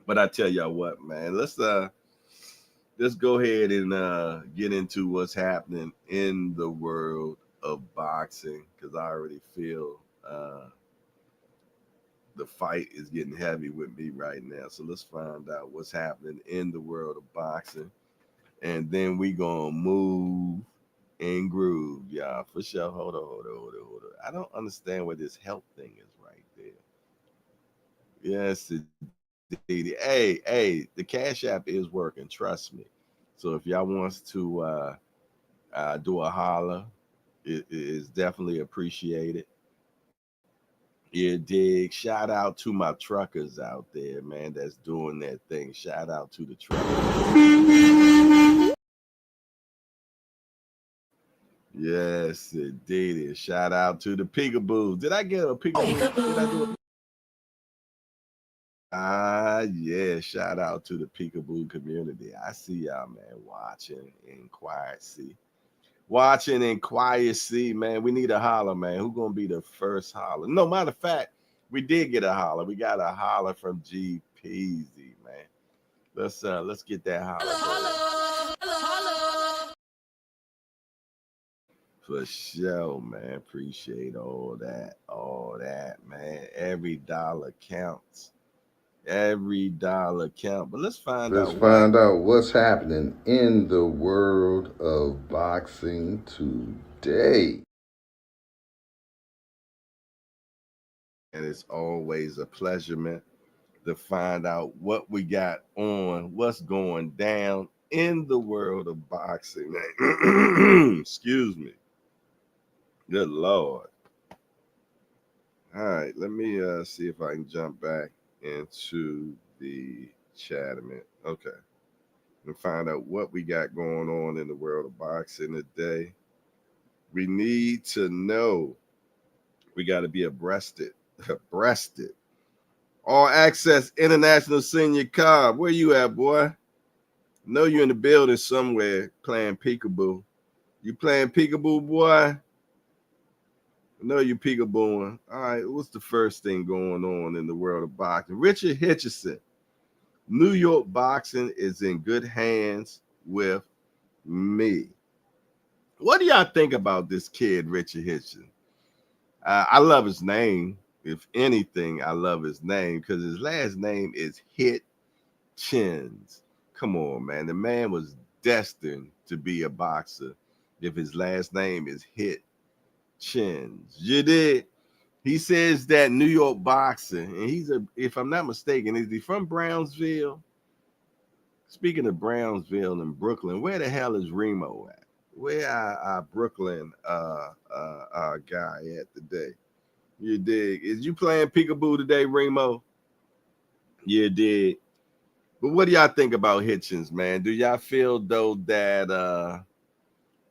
But I tell y'all what, man, let's go ahead and get into what's happening in the world of boxing, because I already feel the fight is getting heavy with me right now. So let's find out what's happening in the world of boxing, and then we gonna move and groove, y'all, for sure. Hold on. I don't understand what this health thing is right there. Yes, indeed. Hey, the Cash App is working. Trust me. So if y'all wants to do a holler, it is definitely appreciated. Yeah, dig. Shout out to my truckers out there, man, that's doing that thing. Shout out to the truckers. Yes, indeed. Shout out to the peekaboos. Did I get a peekaboo? Yeah. Shout out to the peekaboo community. I see y'all, man, watching in quiet. Watching in quiet. Man. We need a holler, man. Who gonna be the first holler? No, matter of fact, we did get a holler. We got a holler from G Peasy, man. Let's get that holler. Hello. For sure, man. Appreciate all that, man. Every dollar counts. Every dollar counts. But let's find out what's happening in the world of boxing today. And it's always a pleasure, man, to find out what we got on, what's going down in the world of boxing, man. Excuse me. Good Lord. All right, let me see if I can jump back into the chat a minute. Okay. And find out what we got going on in the world of boxing today. We need to know. We got to be abreasted. All Access International Senior Card. Where you at, boy? Know you in the building somewhere playing peekaboo. You playing peekaboo, boy? I know you peekabooing. All right, what's the first thing going on in the world of boxing? Richard Hitchison. New York boxing is in good hands with me. What do y'all think about this kid, Richard Hitchison? I love his name. If anything, I love his name because his last name is Hitchens. Come on, man. The man was destined to be a boxer if his last name is Hitchens. You did. He says that New York boxing, and if I'm not mistaken, is he from Brownsville? Speaking of Brownsville and Brooklyn, where the hell is Remo at? Where our Brooklyn guy at today? You dig? Is you playing peekaboo today, Remo? You dig? But what do y'all think about Hitchens, man? Do y'all feel though that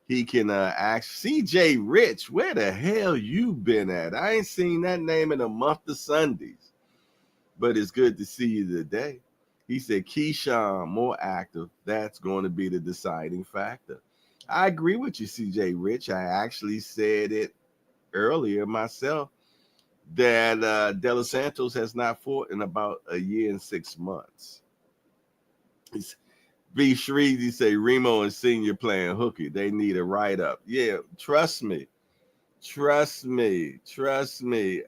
he can act? CJ Rich, where the hell you been at? I ain't seen that name in a month of Sundays. But it's good to see you today. He said Keyshawn more active. That's going to be the deciding factor. I agree with you, CJ Rich. I actually said it earlier myself that De Los Santos has not fought in about a year and 6 months. B. Shreezy say Remo and Senior playing hooky. They need a write-up. Yeah, trust me. Trust me. Trust me.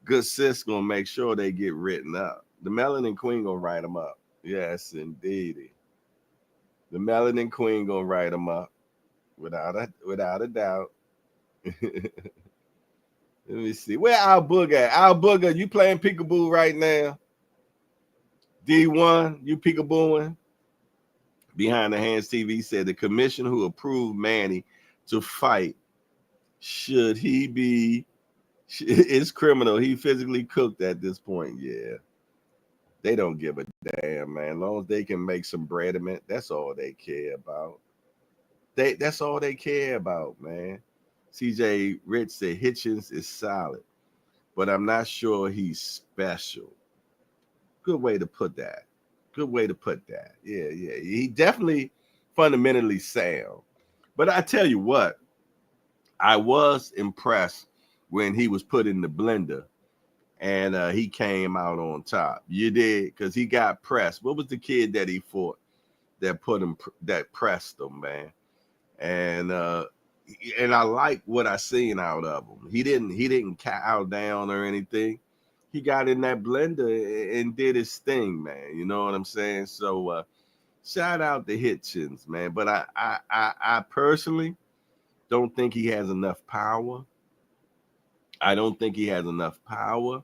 Good sis gonna make sure they get written up. The Melanin Queen gonna write them up. Yes, indeed. The Melanin Queen gonna write them up without a doubt. Let me see. Where Al Boog at? Al Booger, you playing peekaboo right now? D1, you peekabooing? Behind the Hands TV said the commission who approved Manny to fight, should he be, it's criminal. He physically cooked at this point. Yeah. They don't give a damn, man. As long as they can make some bread, that's all they care about. That's all they care about, man. CJ Rich said Hitchens is solid, but I'm not sure he's special. Good way to put that. Good way to put that. Yeah. He definitely fundamentally sound. But I tell you what, I was impressed when he was put in the blender and he came out on top. You did, because he got pressed. What was the kid that he fought that put him, that pressed him, man? And I like what I seen out of him. He didn't cow down or anything. He got in that blender and did his thing, man. You know what I'm saying? So shout out to Hitchens, man. But I personally don't think he has enough power. I don't think he has enough power.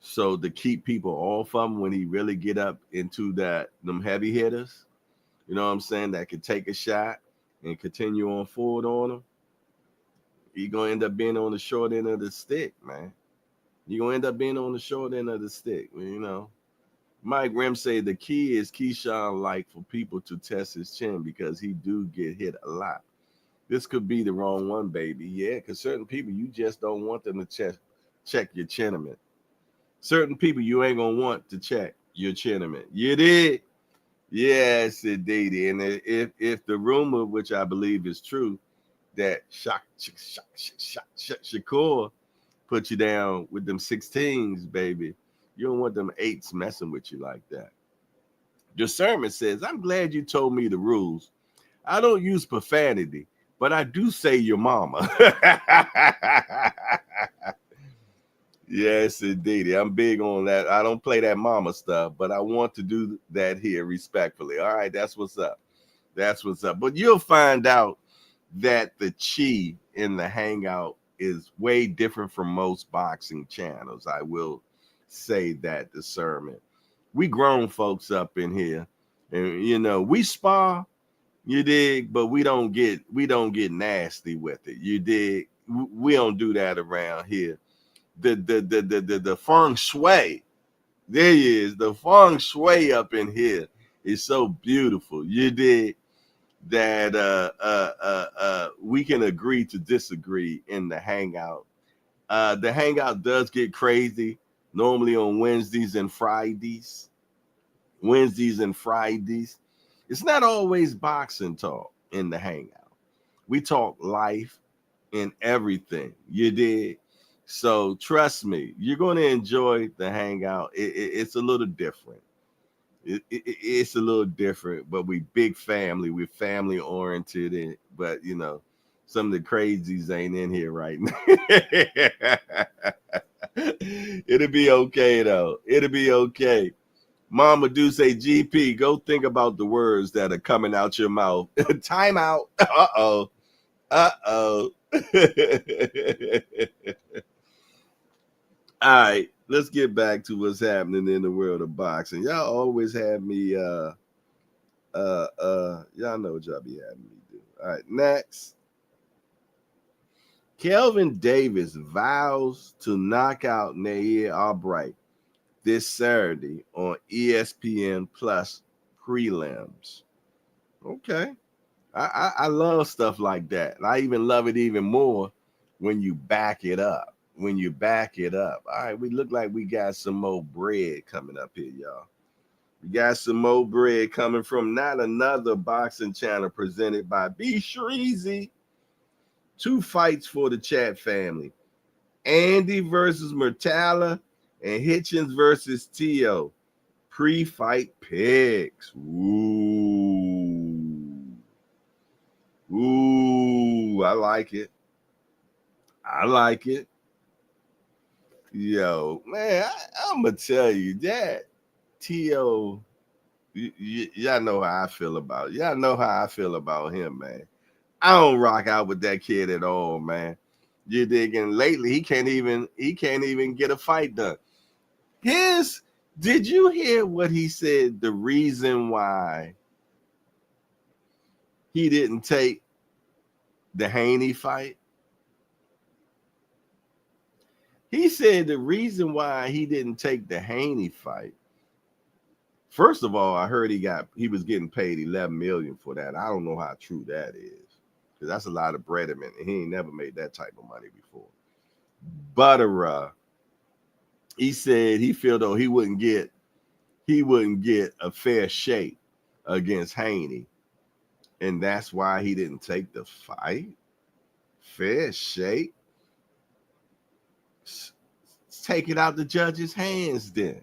So to keep people off of him when he really get up into them heavy hitters, you know what I'm saying, that could take a shot and continue on forward on him, you're going to end up being on the short end of the stick, man. You're going to end up being on the short end of the stick, you know. Mike Rim said the key is Keyshawn like for people to test his chin because he do get hit a lot. This could be the wrong one, baby. Yeah, because certain people, you just don't want them to check your chinament. Certain people, you ain't going to want to check your chinament. You did? Yes, indeed. And if the rumor, which I believe is true, that Shakur put you down with them 16s, baby, you don't want them 8s messing with you like that. Discernment says, I'm glad you told me the rules. I don't use profanity, but I do say your mama. Yes, indeed. I'm big on that. I don't play that mama stuff, but I want to do that here respectfully. All right, that's what's up. That's what's up. But you'll find out that the chi in the hangout is way different from most boxing channels. I will say that, Discernment. We grown folks up in here, and you know, we spar, you dig, but we don't get nasty with it. You dig? We don't do that around here. The feng shui, there he is. The feng shui up in here is so beautiful. You dig? That we can agree to disagree in the hangout. The hangout does get crazy normally on Wednesdays and Fridays. It's not always boxing talk in the hangout. We talk life and everything. You did. So trust me, you're going to enjoy the hangout. It's a little different. It's a little different, but we big family. We're family oriented, but you know, some of the crazies ain't in here right now. It'll be okay though. It'll be okay. Mama do say, GP, go think about the words that are coming out your mouth. Time out. Uh-oh. All right, let's get back to what's happening in the world of boxing. Y'all always have me y'all know what y'all be having me do. All right, next. Kelvin Davis vows to knock out Nair Albright this Saturday on ESPN Plus prelims. Okay. I love stuff like that. And I even love it even more when you back it up. All right, we look like we got some more bread coming up here, y'all. We got some more bread coming from not another boxing channel presented by B. Shreezy. 2 fights for the chat family. Andy versus Murtala and Hitchens versus Tio. Pre-fight picks. Ooh, I like it. Yo, man, I'm gonna tell you that T.O. Y'all know how I feel about it. Y'all know how I feel about him, man. I don't rock out with that kid at all, man. You dig? And lately he can't even get a fight done. Did you hear what he said? The reason why he didn't take the Haney fight? He said the reason why he didn't take the Haney fight. First of all, I heard he was getting paid $11 million for that. I don't know how true that is, because that's a lot of bread, and he ain't never made that type of money before. But he said he feel though he wouldn't get a fair shake against Haney, and that's why he didn't take the fight. Fair shake. Take it out the judge's hands then.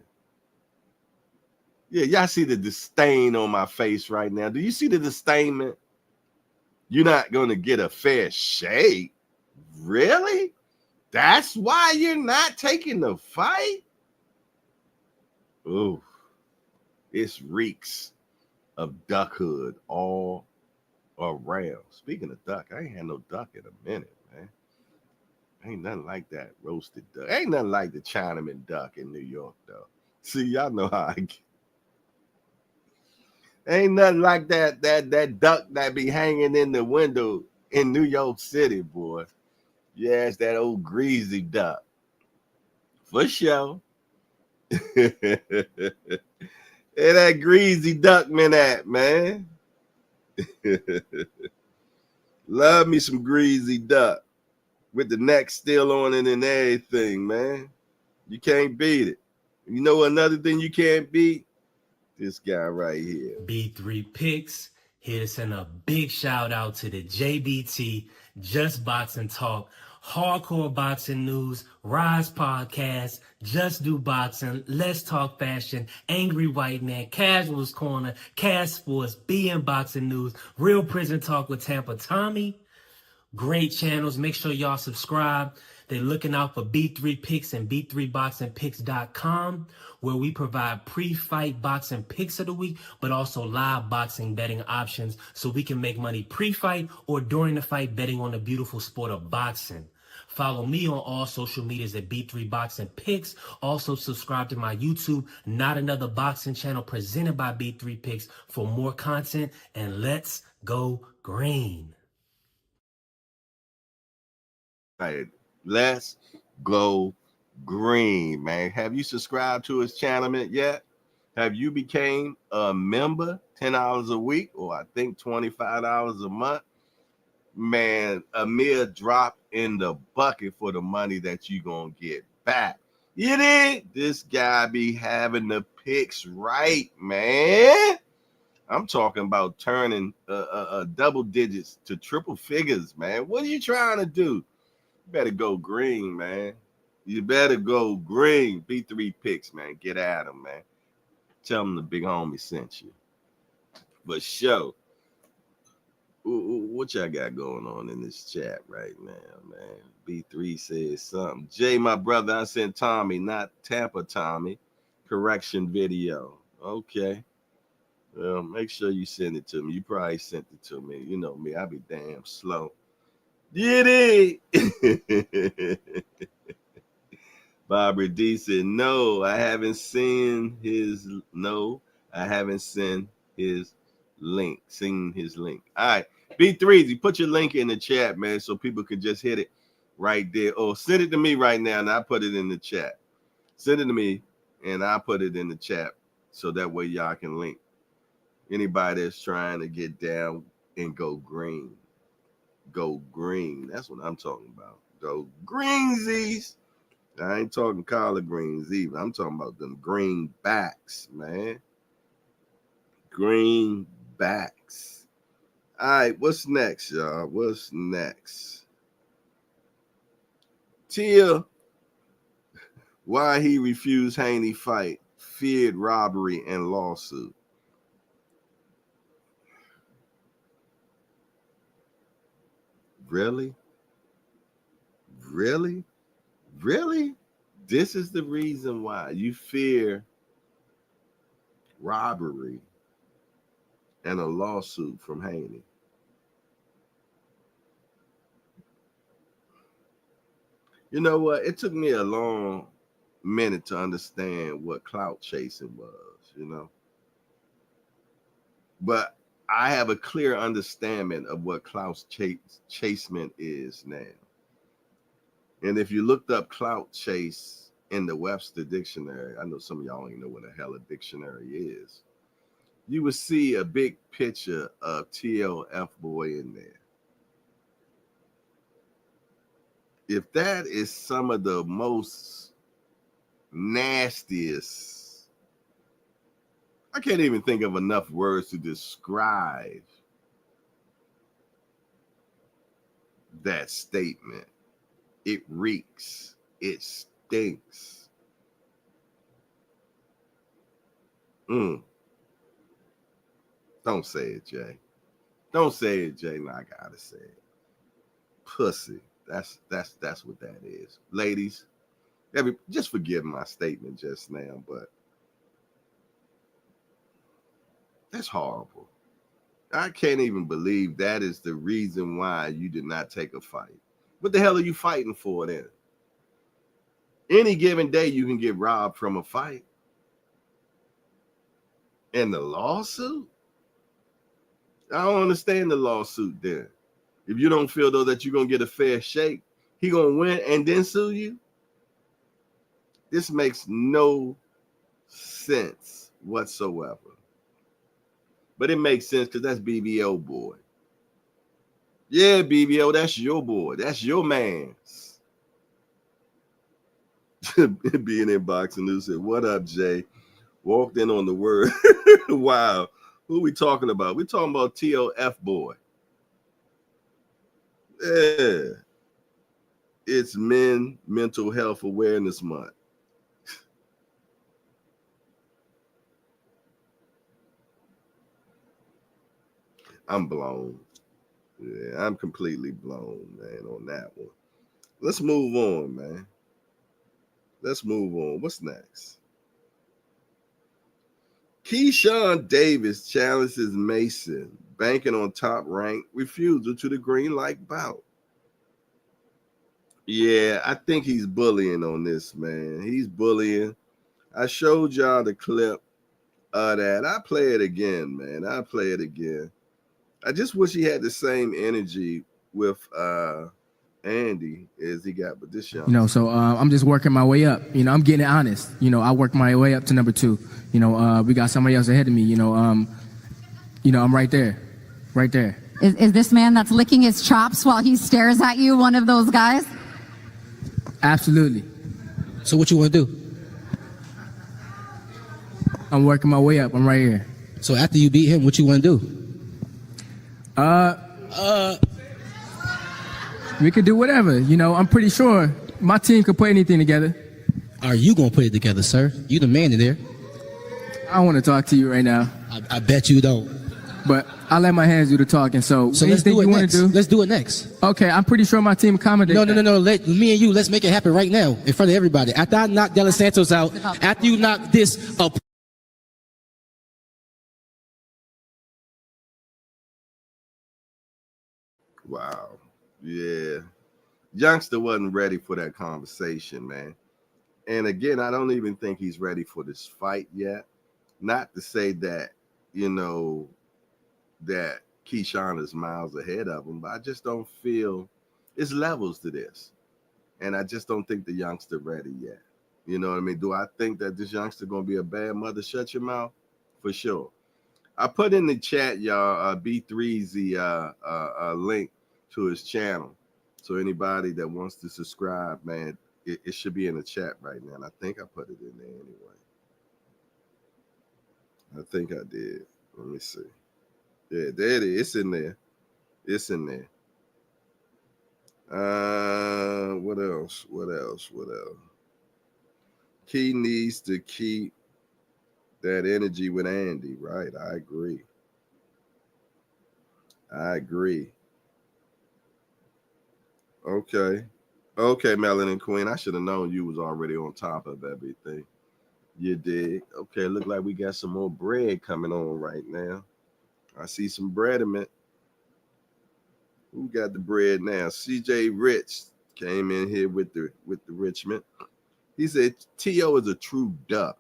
Yeah, y'all see the disdain on my face right now. Do you see the disdainment? You're not going to get a fair shake? Really? That's why you're not taking the fight? Oh, it reeks of duckhood all around. Speaking of duck, I ain't had no duck in a minute, man. Ain't nothing like that roasted duck. Ain't nothing like the Chinaman duck in New York, though. See, y'all know how I get. Ain't nothing like that duck that be hanging in the window in New York City, boy. Yeah, it's that old greasy duck. For sure. Hey, that greasy duckman at, man. Love me some greasy duck with the neck still on it and everything, man. You can't beat it. You know another thing you can't beat? This guy right here. B3 Picks. Here to send a big shout out to the JBT, Just Boxing Talk, Hardcore Boxing News, Rise Podcast, Just Do Boxing, Let's Talk Fashion, Angry White Man, Casuals Corner, Cash Sports, BM Boxing News, Real Prison Talk with Tampa Tommy. Great channels. Make sure y'all subscribe. They're looking out for B3 Picks and B3BoxingPicks.com, where we provide pre-fight boxing picks of the week, but also live boxing betting options so we can make money pre-fight or during the fight betting on the beautiful sport of boxing. Follow me on all social medias at B3 Boxing Picks. Also subscribe to my YouTube, Not Another Boxing channel presented by B3 Picks for more content. And let's go green. Right. Let's go green, man. Have you subscribed to his channel yet? Have you became a member? $10 a week, or I think $25 a month? Man, a mere drop in the bucket for the money that you gonna get back. You did? This guy be having the picks right, man. I'm talking about turning double digits to triple figures, man. What are you trying to do? You better go green, man. You better go green. B3 Picks, man. Get at them, man. Tell them the big homie sent you. But show, what y'all got going on in this chat right now, man? B3 says something. Jay, my brother, I sent Tommy, not Tampa Tommy, correction video. Okay. Well, make sure you send it to me. You probably sent it to me. You know me, I be damn slow. Did it? Barbara D said, no, I haven't seen his link. All right. B3, you put your link in the chat, man, so people can just hit it right there. Or send it to me right now, and I'll put it in the chat. Send it to me, and I'll put it in the chat, so that way y'all can link. Anybody that's trying to get down and go green. Go green. That's what I'm talking about. Go greensies. I ain't talking collard greens either. I'm talking about them greenbacks, man. Greenbacks. All right, what's next, y'all? What's next? Tia, why he refused Haney fight? feared robbery and lawsuit. Really? Really? Really? This is the reason why you fear robbery and a lawsuit from Haney. You know what? It took me a long minute to understand what clout chasing was. But I have a clear understanding of what clout chasement is now. And if you looked up clout chase in the Webster dictionary, I know some of y'all ain't know what the hell a dictionary is. You would see a big picture of TLF boy in there. If that is some of the most nastiest, I can't even think of enough words to describe that statement. It reeks. It stinks. Don't say it, Jay. Don't say it, Jay. No, I gotta say it. Pussy. That's what that is. Ladies, just forgive my statement just now, but that's horrible. I can't even believe that is the reason why you did not take a fight. What the hell are you fighting for then? Any given day you can get robbed from a fight. And the lawsuit? I don't understand the lawsuit then. If you don't feel though that you're gonna get a fair shake, he gonna win and then sue you? This makes no sense whatsoever. But it makes sense because that's BBO boy. Yeah, BBO, that's your boy. That's your man's. Being in boxing news said, "What up, Jay?" Walked in on the word. Wow. Who we talking about? We talking about TLF boy. Yeah. It's Men Mental Health Awareness Month. I'm blown. Yeah, I'm completely blown, man, on that one. Let's move on, man. Let's move on. What's next? Keyshawn Davis challenges Mason, banking on top rank refusal to the green light bout. Yeah, I think he's bullying on this, man. He's bullying. I showed y'all the clip of that. I play it again, man. I play it again. I just wish he had the same energy with Andy as he got with this young. So I'm just working my way up. I'm getting honest. I worked my way up to number 2. We got somebody else ahead of me. I'm right there, right there. Is this man that's licking his chops while he stares at you one of those guys? Absolutely. So what you want to do? I'm working my way up. I'm right here. So after you beat him, what you want to do? We could do whatever. I'm pretty sure my team could put anything together. Are you going to put it together, sir? You the man in there. I don't want to talk to you right now. I bet you don't. But I let my hands do the talking. So let's anything do it you want next. to do? Let's do it next. Okay, I'm pretty sure my team accommodates. No. Me and you, let's make it happen right now in front of everybody. After I knock Santos out, after you knock this up. Wow. Yeah. Youngster wasn't ready for that conversation, man. And again, I don't even think he's ready for this fight yet. Not to say that, that Keyshawn is miles ahead of him, but I just don't feel it's levels to this. And I just don't think the youngster ready yet. You know what I mean? Do I think that this youngster going to be a bad mother? Shut your mouth? For sure. I put in the chat, y'all, B3's link to his channel. So anybody that wants to subscribe, man, it should be in the chat right now. And I think I put it in there anyway. I think I did. Let me see. Yeah, there it is. It's in there. It's in there. What else? Key needs to keep that energy with Andy, right? I agree. I agree. Okay. Okay, Melanin Queen. I should have known you was already on top of everything. You did. Okay, look like we got some more bread coming on right now. I see some bread in it. Who got the bread now? CJ Rich came in here with the Richmond. He said T.O. is a true duck.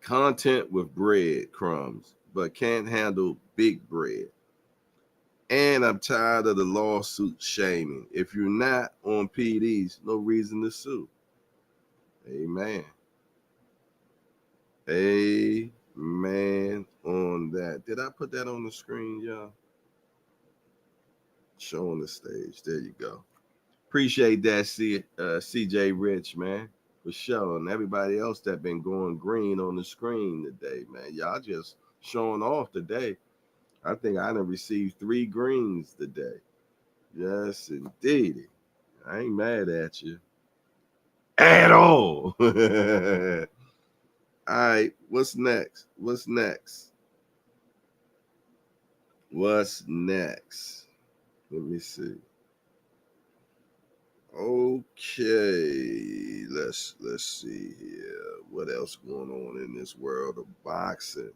Content with bread crumbs, but can't handle big bread. And I'm tired of the lawsuit shaming. If you're not on PDs, no reason to sue. Amen. Amen on that. Did I put that on the screen, y'all? Show on the stage. There you go. Appreciate that, CJ Rich, man, for sure. And everybody else that been going green on the screen today, man. Y'all just showing off today. I think I done received 3 greens today. Yes, indeed. I ain't mad at you at all. All right, what's next? What's next? What's next? Let me see. Okay, let's see here. What else going on in this world of boxing?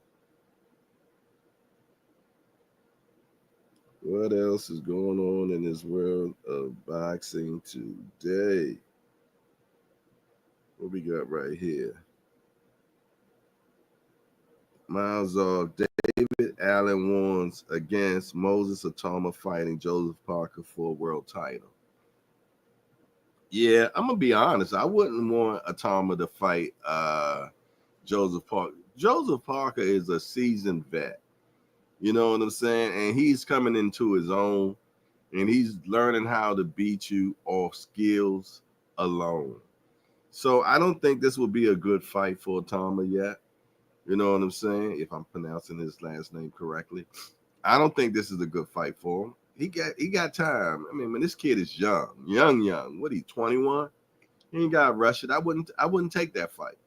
What else is going on in this world of boxing today? What we got right here? Miles off. David Allen warns against Moses Atama fighting Joseph Parker for a world title. Yeah, I'm gonna be honest. I wouldn't want Atama to fight Joseph Parker. Joseph Parker is a seasoned vet. You know what I'm saying? And he's coming into his own, and he's learning how to beat you off skills alone. So I don't think this will be a good fight for Atama yet. You know what I'm saying? If I'm pronouncing his last name correctly, I don't think this is a good fight for him. He got time. I mean, when this kid is young. What, he 21? He ain't got to rush it. I wouldn't take that fight.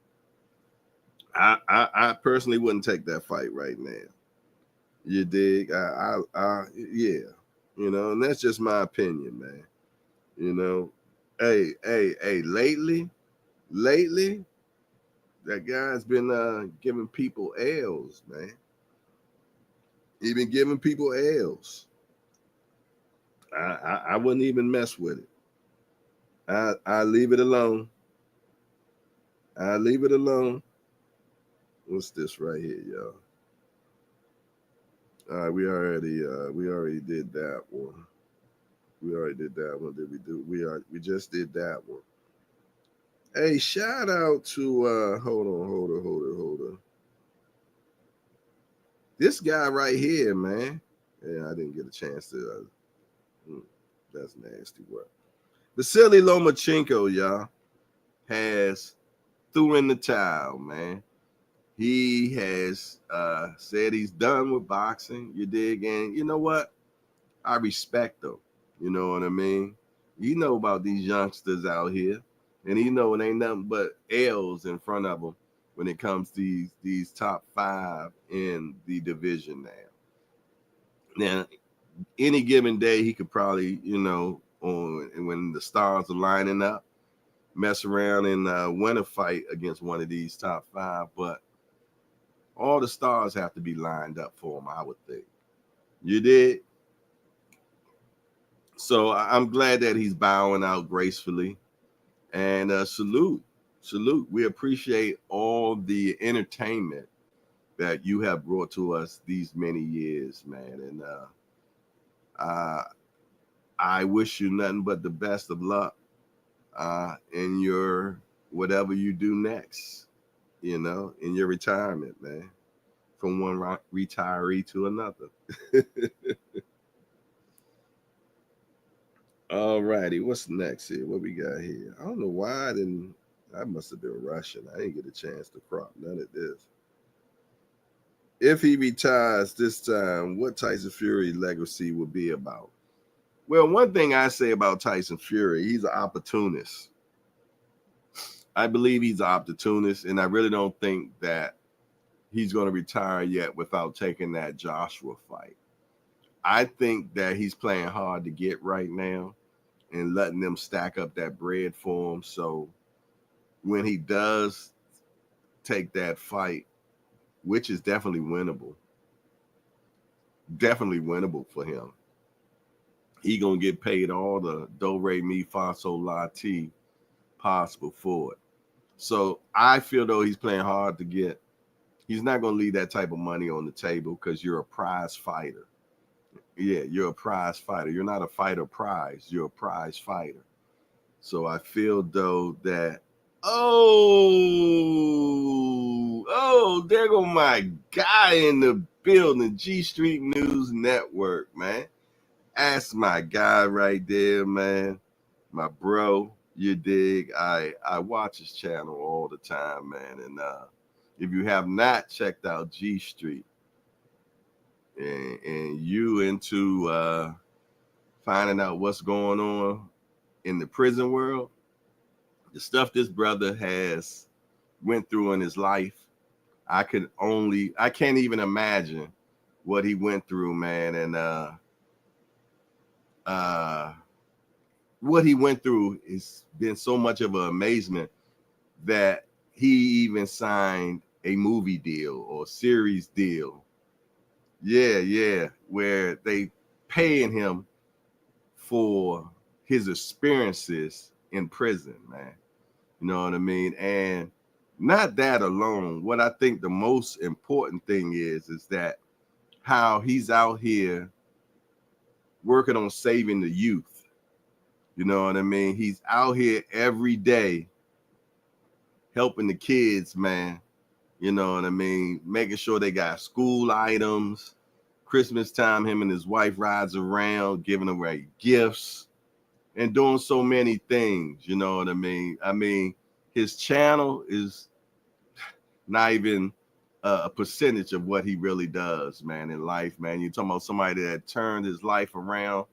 I personally wouldn't take that fight right now. You dig? Yeah. You know, and that's just my opinion, man. You know, hey, lately, that guy's been giving people L's, man. He been giving people L's. I wouldn't even mess with it. I leave it alone. I leave it alone. What's this right here, y'all? All right, we already did that one. We already did that one. Did we do? We just did that one. Hey, shout out to hold on. This guy right here, man. Yeah, I didn't get a chance to. That's nasty work. Vasily Lomachenko, y'all, has threw in the towel, man. He has said he's done with boxing. You dig? And you know what? I respect him. You know what I mean? You know about these youngsters out here, and he know it ain't nothing but L's in front of them when it comes to these top 5 in the division now. Now, any given day, he could probably, you know, when the stars are lining up, mess around and win a fight against one of these top 5. But all the stars have to be lined up for him, I would think. You did? So I'm glad that he's bowing out gracefully. And salute. We appreciate all the entertainment that you have brought to us these many years, man. And I wish you nothing but the best of luck in your whatever you do next, you know, in your retirement, man. From one retiree to another. All righty, what's next here? What we got here? I don't know why I must have been rushing. I didn't get a chance to crop none of this. If he retires this time, what Tyson Fury legacy will be about? Well, one thing I say about Tyson Fury, he's an opportunist. I believe he's an opportunist, and I really don't think that he's going to retire yet without taking that Joshua fight. I think that he's playing hard to get right now and letting them stack up that bread for him. So when he does take that fight, which is definitely winnable for him, he gonna get paid all the do re mi fa sol la ti possible for it. So I feel though he's playing hard to get. He's not gonna leave that type of money on the table because you're a prize fighter. Yeah, you're a prize fighter. You're not a fighter prize. You're a prize fighter. So I feel though that there go my guy in the building, G Street News Network, man. That's my guy right there, man. My bro, you dig? I watch his channel all the time, man. And if you have not checked out G Street and you into finding out what's going on in the prison world, the stuff this brother has went through in his life, I can't even imagine what he went through, man. And what he went through has been so much of an amazement that he even signed a movie deal or series deal. Yeah, where they paying him for his experiences in prison, man. You know what I mean? And not that alone. What I think the most important thing is that how he's out here working on saving the youth. You know what I mean? He's out here every day helping the kids, man. You know what I mean? Making sure they got school items. Christmas time, him and his wife rides around, giving away gifts and doing so many things. You know what I mean? I mean, his channel is not even a percentage of what he really does, man, in life, man. You're talking about somebody that turned his life around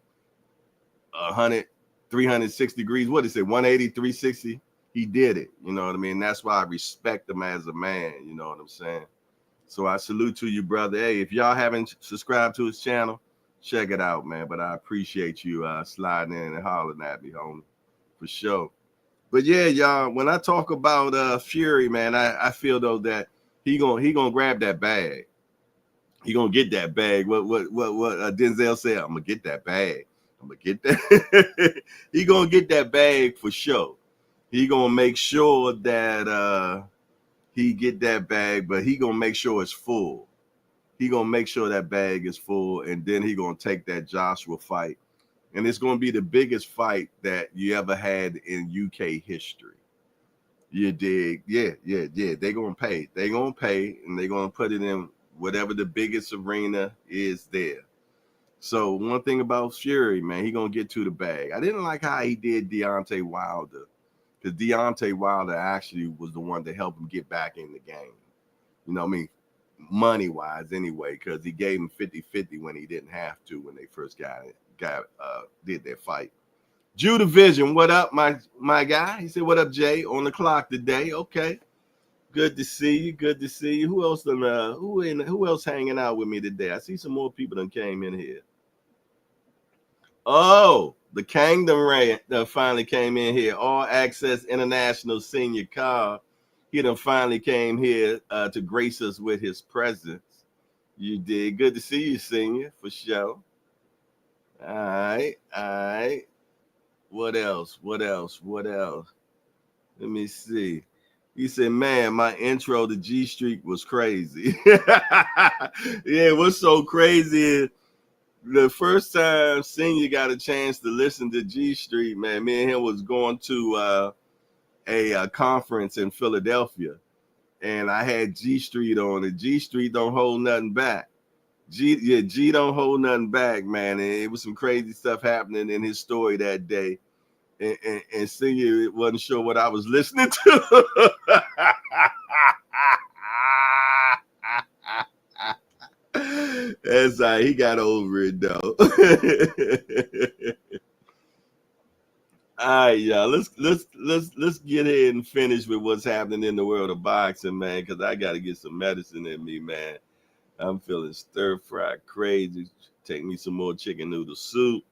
360 degrees. What is it? 180, 360? He did it. You know what I mean? That's why I respect him as a man. You know what I'm saying? So I salute to you, brother. Hey, if y'all haven't subscribed to his channel, check it out, man. But I appreciate you sliding in and hollering at me, homie, for sure. But yeah, y'all, when I talk about Fury, man, I feel though that he gonna grab that bag. He gonna get that bag. What Denzel said? I'm gonna get that bag. I'm gonna get that. He gonna get that bag for sure. He gonna make sure that he get that bag, but he gonna make sure it's full. He gonna make sure that bag is full, and then he gonna take that Joshua fight, and it's gonna be the biggest fight that you ever had in UK history. You dig? Yeah. They gonna pay. They gonna pay, and they gonna put it in whatever the biggest arena is there. So one thing about Fury, man, he gonna get to the bag. I didn't like how he did Deontay Wilder, because Deontay Wilder actually was the one to help him get back in the game. You know what I mean? Money-wise anyway, because he gave him 50-50 when he didn't have to when they first did their fight. Judah Vision, what up, my guy? He said, what up, Jay? On the clock today. Okay. Good to see you. Good to see you. Who else hanging out with me today? I see some more people that came in here. Oh, the Kingdom Ray finally came in here. All Access International Senior Car. He done finally came here to grace us with his presence. You did. Good to see you, Senior, for sure. All right. What else? Let me see. He said, man, my intro to G Street was crazy. Yeah, what's so crazy is the first time Senior got a chance to listen to G Street, man, me and him was going to a conference in Philadelphia, and I had G Street on it. G Street don't hold nothing back. G don't hold nothing back, man. And it was some crazy stuff happening in his story that day. And Senior wasn't sure what I was listening to. That's right. He got over it though. All right, y'all. Let's get ahead and finish with what's happening in the world of boxing, man. Because I got to get some medicine in me, man. I'm feeling stir fried crazy. Take me some more chicken noodle soup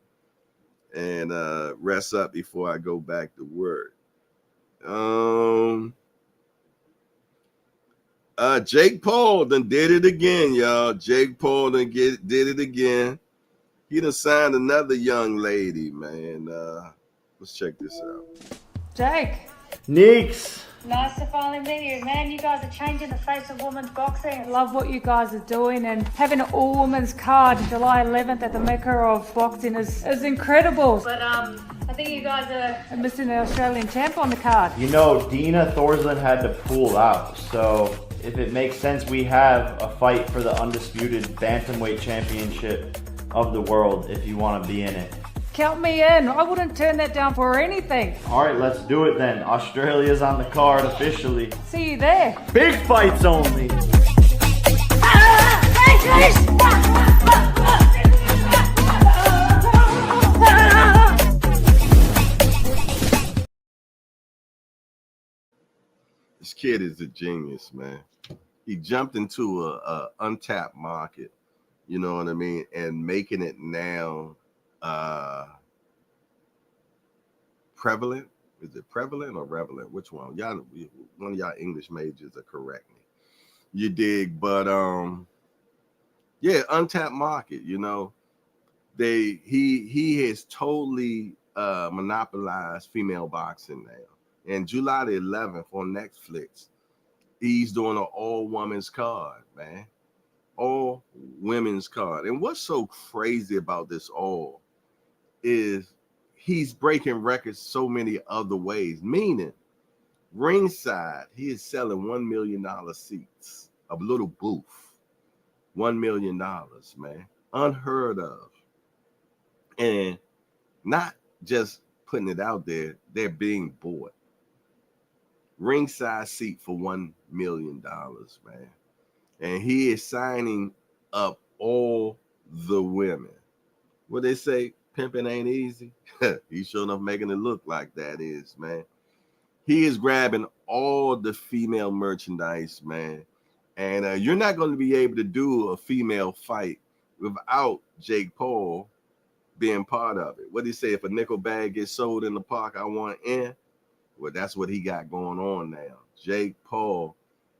and rest up before I go back to work. Jake Paul done did it again, y'all. Jake Paul did it again. He done signed another young lady, man. Let's check this out. Jake, Neeks. nice to finally meet you, man. You guys are changing the face of women's boxing. I love what you guys are doing, and having an all-women's card July 11th at the Mecca of boxing is incredible. But I think you guys are missing the Australian champ on the card. You know, Dina Thorslund had to pull out, so if it makes sense, we have a fight for the undisputed bantamweight championship of the world if you want to be in it. Count me in. I wouldn't turn that down for anything. All right, let's do it then. Australia's on the card officially. See you there. Big fights only. This kid is a genius, man. He jumped into a untapped market, you know what I mean, and making it now prevalent. Is it prevalent or relevant? Which one? Y'all, one of y'all English majors are correct me. You dig? But yeah, untapped market. You know, he has totally monopolized female boxing now. And July the 11th on Netflix, he's doing an all women's card, man. All women's card. And what's so crazy about this all is he's breaking records so many other ways, meaning ringside, he is selling $1 million seats, a little booth, $1 million, man, unheard of. And not just putting it out there, they're being bought. Ringside seat for $1 million, man. And he is signing up all the women. What they say, pimping ain't easy. He's sure enough making it look like that is, man. He is grabbing all the female merchandise, man. And you're not going to be able to do a female fight without Jake Paul being part of it. What do you say? If a nickel bag gets sold in the park, I want in. Well, that's what he got going on now. Jake Paul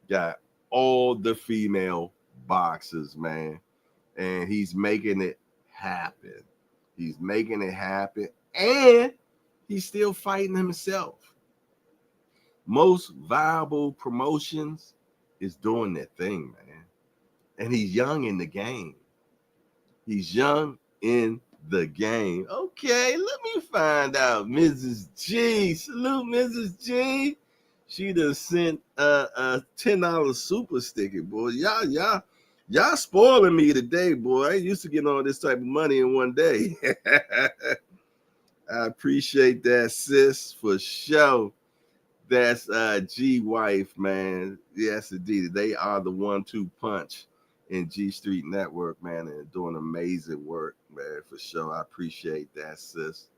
got all the female boxers, man. And he's making it happen. He's making it happen. And he's still fighting himself. Most viable promotions is doing their thing, man. And he's young in the game. He's young in the game. Okay, let me find out. Mrs. G. Salute, Mrs. G. She done sent a $10 super sticker, boy. Y'all spoiling me today, boy. I ain't used to getting all this type of money in one day. I appreciate that, sis, for sure. That's G wife, man. Yes, indeed. They are the 1-2 punch in G Street Network, man, and doing amazing work, man, for sure. I appreciate that, sis.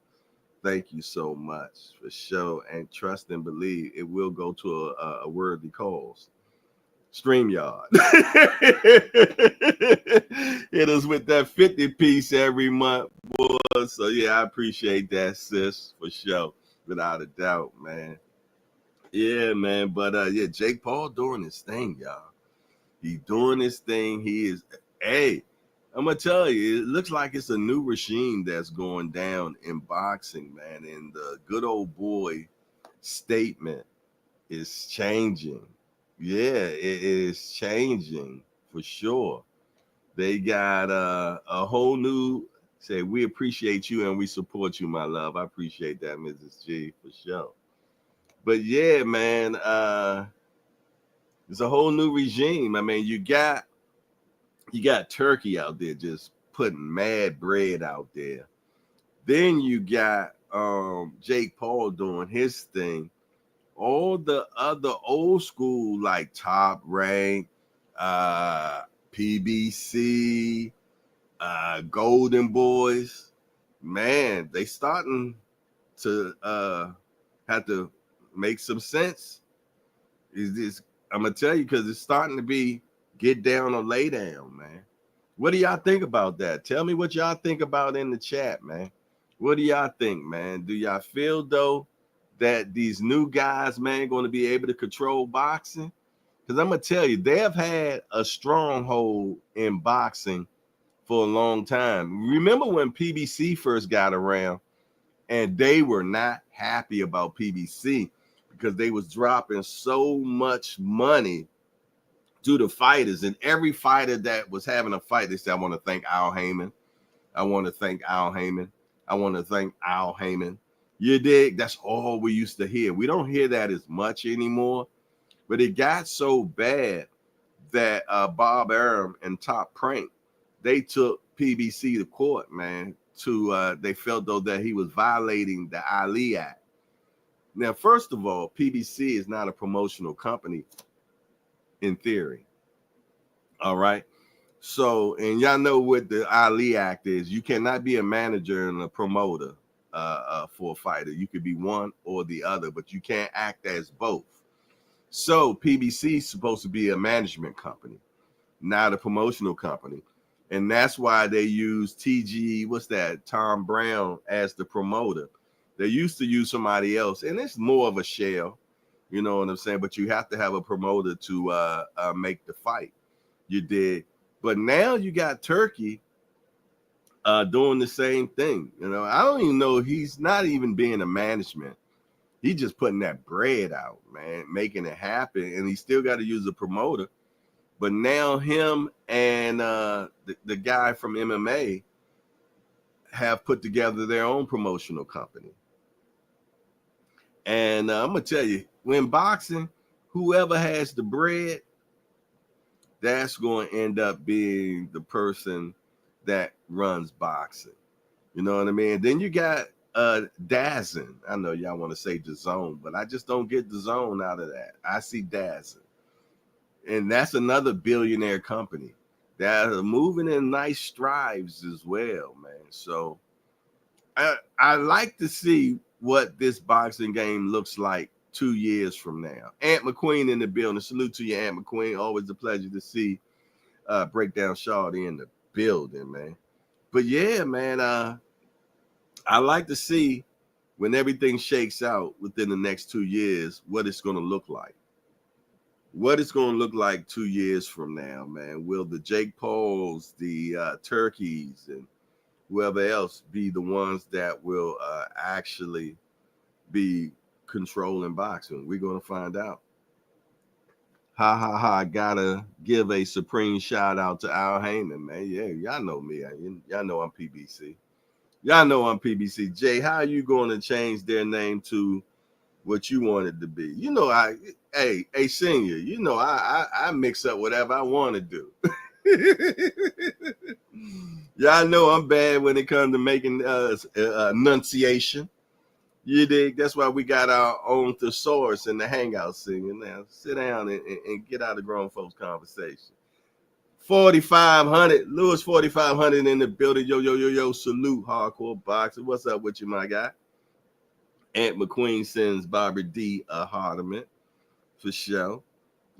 Thank you so much, for sure. And trust and believe it will go to a worthy cause. StreamYard. Hit us with that 50 piece every month, boy. So yeah, I appreciate that, sis, for sure. Without a doubt, man. Yeah, man. But yeah, Jake Paul doing his thing, y'all. He doing his thing. He is, hey, I'm gonna tell you, it looks like it's a new regime that's going down in boxing, man. And the good old boy statement is changing. Yeah, it is changing for sure. They got a whole new say, we appreciate you and we support you, my love. I appreciate that, Mrs. G, for sure. But yeah, man, it's a whole new regime. I mean, you got Turkey out there just putting mad bread out there. Then you got Jake Paul doing his thing. All the other old school like Top Rank, PBC, Golden Boys, man, they starting to have to make some sense. Is this? I'm gonna tell you, because it's starting to be get down or lay down, man. What do y'all think about that? Tell me what y'all think about in the chat, man. What do y'all think, man? Do y'all feel though that these new guys, man, going to be able to control boxing? Because I'm gonna tell you, they have had a stronghold in boxing for a long time. Remember when PBC first got around, and they were not happy about PBC because they was dropping so much money to the fighters, and every fighter that was having a fight, they said, I want to thank Al Heyman. I want to thank Al Heyman. I want to thank Al Heyman. You dig? That's all we used to hear. We don't hear that as much anymore, but it got so bad that Bob Arum and Top Prank, they took PBC to court, man. They felt though that he was violating the Ali Act. Now, first of all, PBC is not a promotional company in theory. All right. So, and y'all know what the Ali Act is. You cannot be a manager and a promoter for a fighter. You could be one or the other, but you can't act as both. So PBC is supposed to be a management company, not a promotional company. And that's why they use Tom Brown as the promoter. They used to use somebody else, and it's more of a shell, you know what I'm saying? But you have to have a promoter to make the fight. You did. But now you got Turkey doing the same thing. You know, I don't even know, he's not even being a management. He's just putting that bread out, man, making it happen. And he still got to use a promoter. But now him and the guy from MMA have put together their own promotional company. And I'm going to tell you, when boxing, whoever has the bread, that's going to end up being the person that runs boxing. You know what I mean? Then you got DAZN. I know y'all want to say DAZN, but I just don't get DAZN out of that. I see DAZN. And that's another billionaire company that are moving in nice strides as well, man. So I like to see what this boxing game looks like 2 years from now. Aunt McQueen in the building. Salute to you, Aunt McQueen. Always a pleasure to see Breakdown Shawty in the building, man. But yeah, man, I like to see when everything shakes out within the next 2 years, what it's going to look like. What it's going to look like 2 years from now, man. Will the Jake Pauls, the Turkeys, and whoever else be the ones that will actually be controlling boxing? We're going to find out. I gotta give a supreme shout out to Al Heyman, man. Yeah, y'all know me. Y'all know I'm PBC. Y'all know I'm PBC. Jay, how are you going to change their name to what you want it to be? You know, hey, senior, you know, I mix up whatever I want to do. Y'all know I'm bad when it comes to making enunciation. You dig? That's why we got our own thesaurus in the hangout, senior. Now sit down and get out of grown folks conversation. 4,500, Lewis 4,500 in the building. Yo, salute, hardcore boxer. What's up with you, my guy? Aunt McQueen sends Barbara D a hardiment for sure.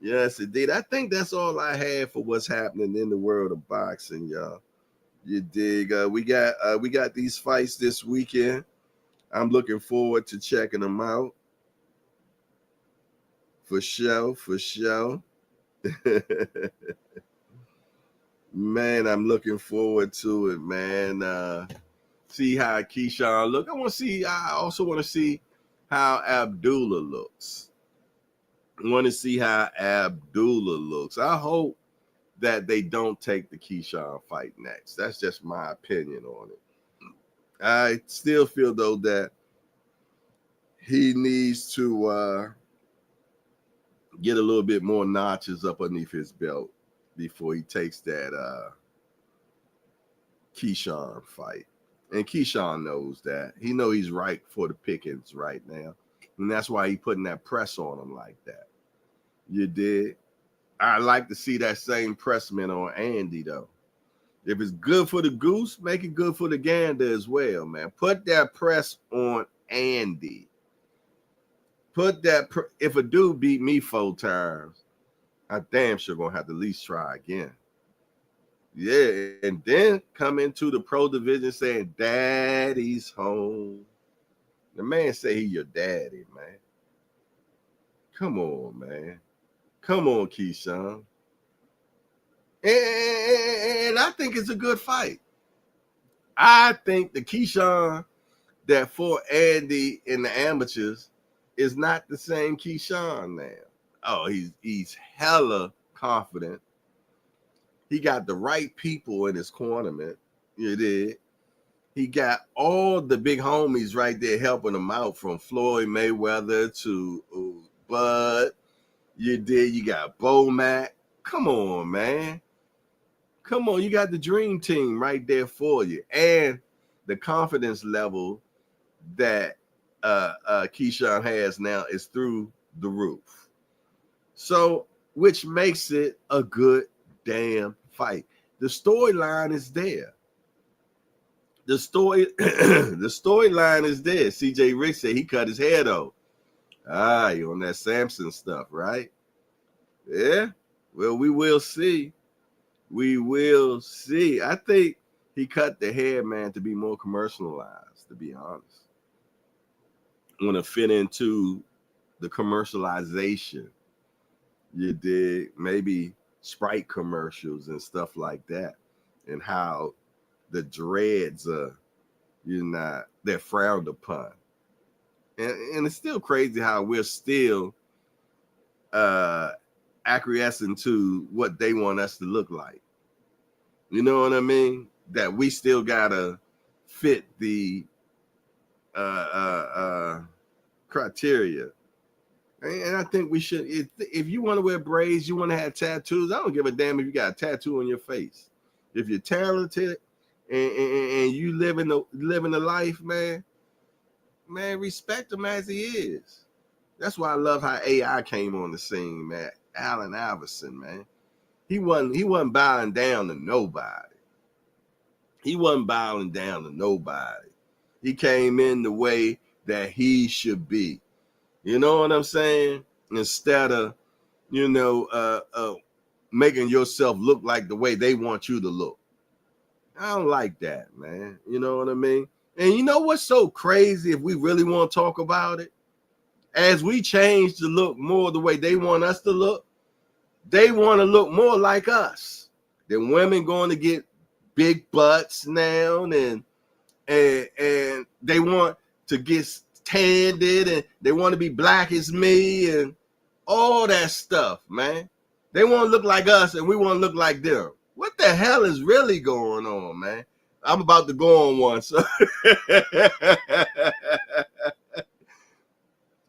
Yes, indeed. I think that's all I had for what's happening in the world of boxing, y'all. You dig? We got these fights this weekend. I'm looking forward to checking them out. For sure. Man, I'm looking forward to it, man. See how Keyshawn look. I also want to see how Abdullah looks. I want to see how Abdullah looks. I hope that they don't take the Keyshawn fight next. That's just my opinion on it. I still feel, though, that he needs to get a little bit more notches up underneath his belt before he takes that Keyshawn fight. And Keyshawn knows that. He knows he's right for the pickings right now. And that's why he's putting that press on him like that. You did. I like to see that same pressman on Andy, though. If it's good for the goose, make it good for the gander as well, man. Put that press on Andy. Put that, if a dude beat me 4 times, I damn sure gonna have to at least try again. Yeah, and then come into the pro division saying, Daddy's home. The man say he your daddy, man. Come on, man. Come on, Keyshawn. And I think it's a good fight. I think the Keyshawn that fought Andy in the amateurs is not the same Keyshawn now. Oh, he's hella confident. He got the right people in his cornerment. You did. He got all the big homies right there helping him out, from Floyd Mayweather to Bud. You did. You got Bomac. Come on, man. Come on. You got the dream team right there for you. And the confidence level that Keyshawn has now is through the roof. So, which makes it a good damn fight. The storyline is there. The storyline is there. CJ Rick said he cut his head off. You on that Samson stuff, right? Yeah. Well, we will see. We will see. I think he cut the hair, man, to be more commercialized, to be honest. Want to fit into the commercialization. You did maybe Sprite commercials and stuff like that, and how the dreads are, they're frowned upon. And it's still crazy how we're still acquiescing to what they want us to look like. You know what I mean? That we still gotta fit the criteria. And I think we should, if you want to wear braids, you want to have tattoos, I don't give a damn if you got a tattoo on your face. If you're talented and you living the life, man, respect him as he is. That's why I love how AI came on the scene, man. Allen Iverson, man. He wasn't bowing down to nobody. He wasn't bowing down to nobody. He came in the way that he should be. You know what I'm saying? Instead of, making yourself look like the way they want you to look. I don't like that, man. You know what I mean? And you know what's so crazy, if we really want to talk about it? As we change to look more the way they want us to look, they want to look more like us. Then women going to get big butts now, and they want to get tanned, and they want to be black as me, and all that stuff, man. They want to look like us, and we want to look like them. What the hell is really going on, man? I'm about to go on one. So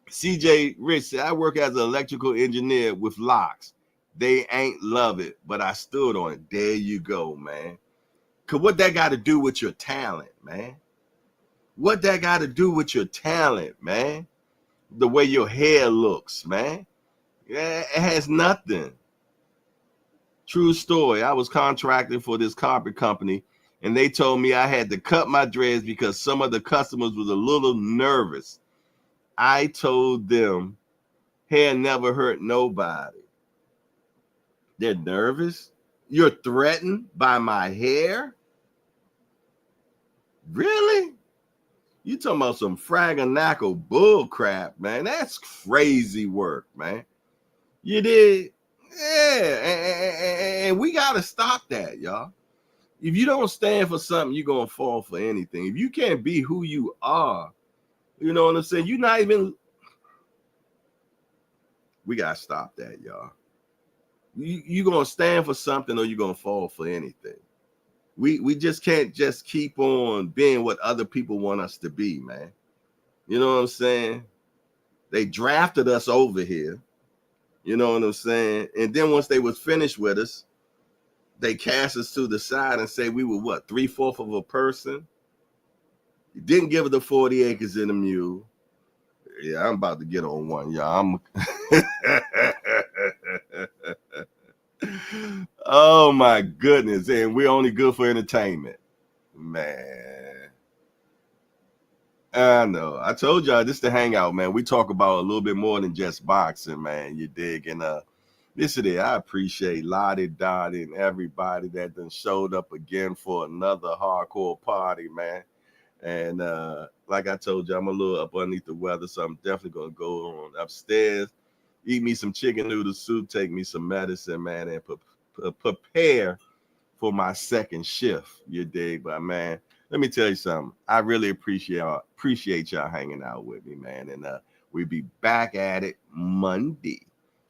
CJ Rich said, I work as an electrical engineer with locks. They ain't love it, but I stood on it. There you go, man. Cause what that got to do with your talent, man? What that got to do with your talent, man? The way your hair looks, man. Yeah, it has nothing. True story. I was contracted for this carpet company, and they told me I had to cut my dreads because some of the customers was a little nervous. I told them hair never hurt nobody. They're nervous? You're threatened by my hair? Really? You talking about some fraganackle bull crap, man. That's crazy work, man. You did? Yeah. And we got to stop that, y'all. If you don't stand for something, you're going to fall for anything. If you can't be who you are, you know what I'm saying? You're not even... We got to stop that, y'all. You're going to stand for something, or you're going to fall for anything. We just can't just keep on being what other people want us to be, man. You know what I'm saying? They drafted us over here. You know what I'm saying? And then once they was finished with us, they cast us to the side and say we were what, 3/4 of a person? You didn't give it the 40 acres and a mule. Yeah, I'm about to get on one, y'all. Oh my goodness. And we're only good for entertainment. Man. I know. I told y'all this the hangout, man. We talk about a little bit more than just boxing, man. You dig? And listen there, I appreciate Lottie Dottie and everybody that done showed up again for another hardcore party, man. And like I told you, I'm a little up underneath the weather, so I'm definitely gonna go on upstairs, eat me some chicken noodle soup, take me some medicine, man, and prepare for my second shift. You dig? But man, let me tell you something. I really appreciate y'all hanging out with me, man. And we'll be back at it Monday.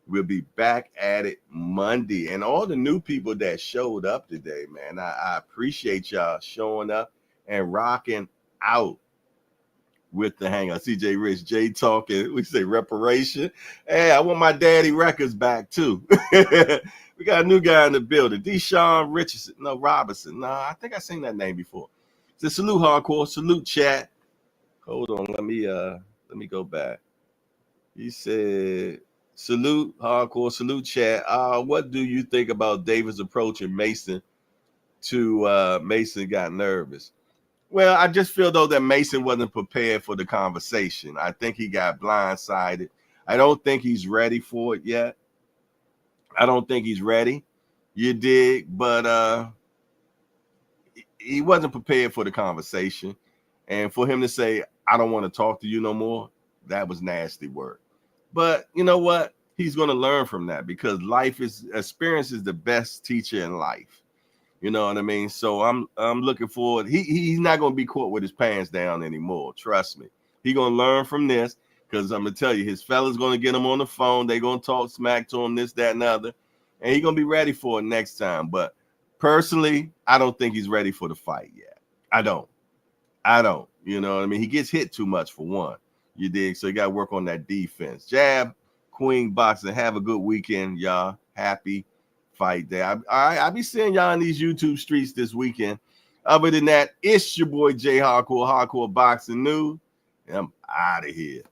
We'll be back at it Monday. And all the new people that showed up today, man, I appreciate y'all showing up and rocking out with the hangout. CJ Rich, J talking, we say reparation. Hey, I want my daddy records back too. We got a new guy in the building, Deshaun Richardson. No, Robinson. No, I think I seen that name before. So salute hardcore, salute chat. Hold on, let me go back. He said, salute hardcore, salute chat. What do you think about Davis approaching Mason to Mason got nervous? Well, I just feel though that Mason wasn't prepared for the conversation. I think he got blindsided. I don't think he's ready for it yet. I don't think he's ready. You dig? But he wasn't prepared for the conversation. And for him to say, I don't want to talk to you no more, that was nasty work. But you know what? He's going to learn from that because experience is the best teacher in life. You know what I mean? So I'm looking forward. He's not going to be caught with his pants down anymore. Trust me. He's going to learn from this because I'm going to tell you, his fella's going to get him on the phone. They're going to talk smack to him, this, that, and other. And he's going to be ready for it next time. But personally, I don't think he's ready for the fight yet. I don't. You know what I mean? He gets hit too much for one. You dig? So you got to work on that defense. Jab, Queen Boxing. Have a good weekend, y'all. Happy fight day. I'll be seeing y'all in these YouTube streets this weekend. Other than that, it's your boy Jay Hardcore Boxing News. And I'm out of here.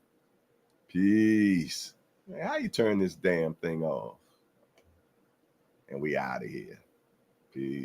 Peace. Man, how you turn this damn thing off? And we out of here. Peace.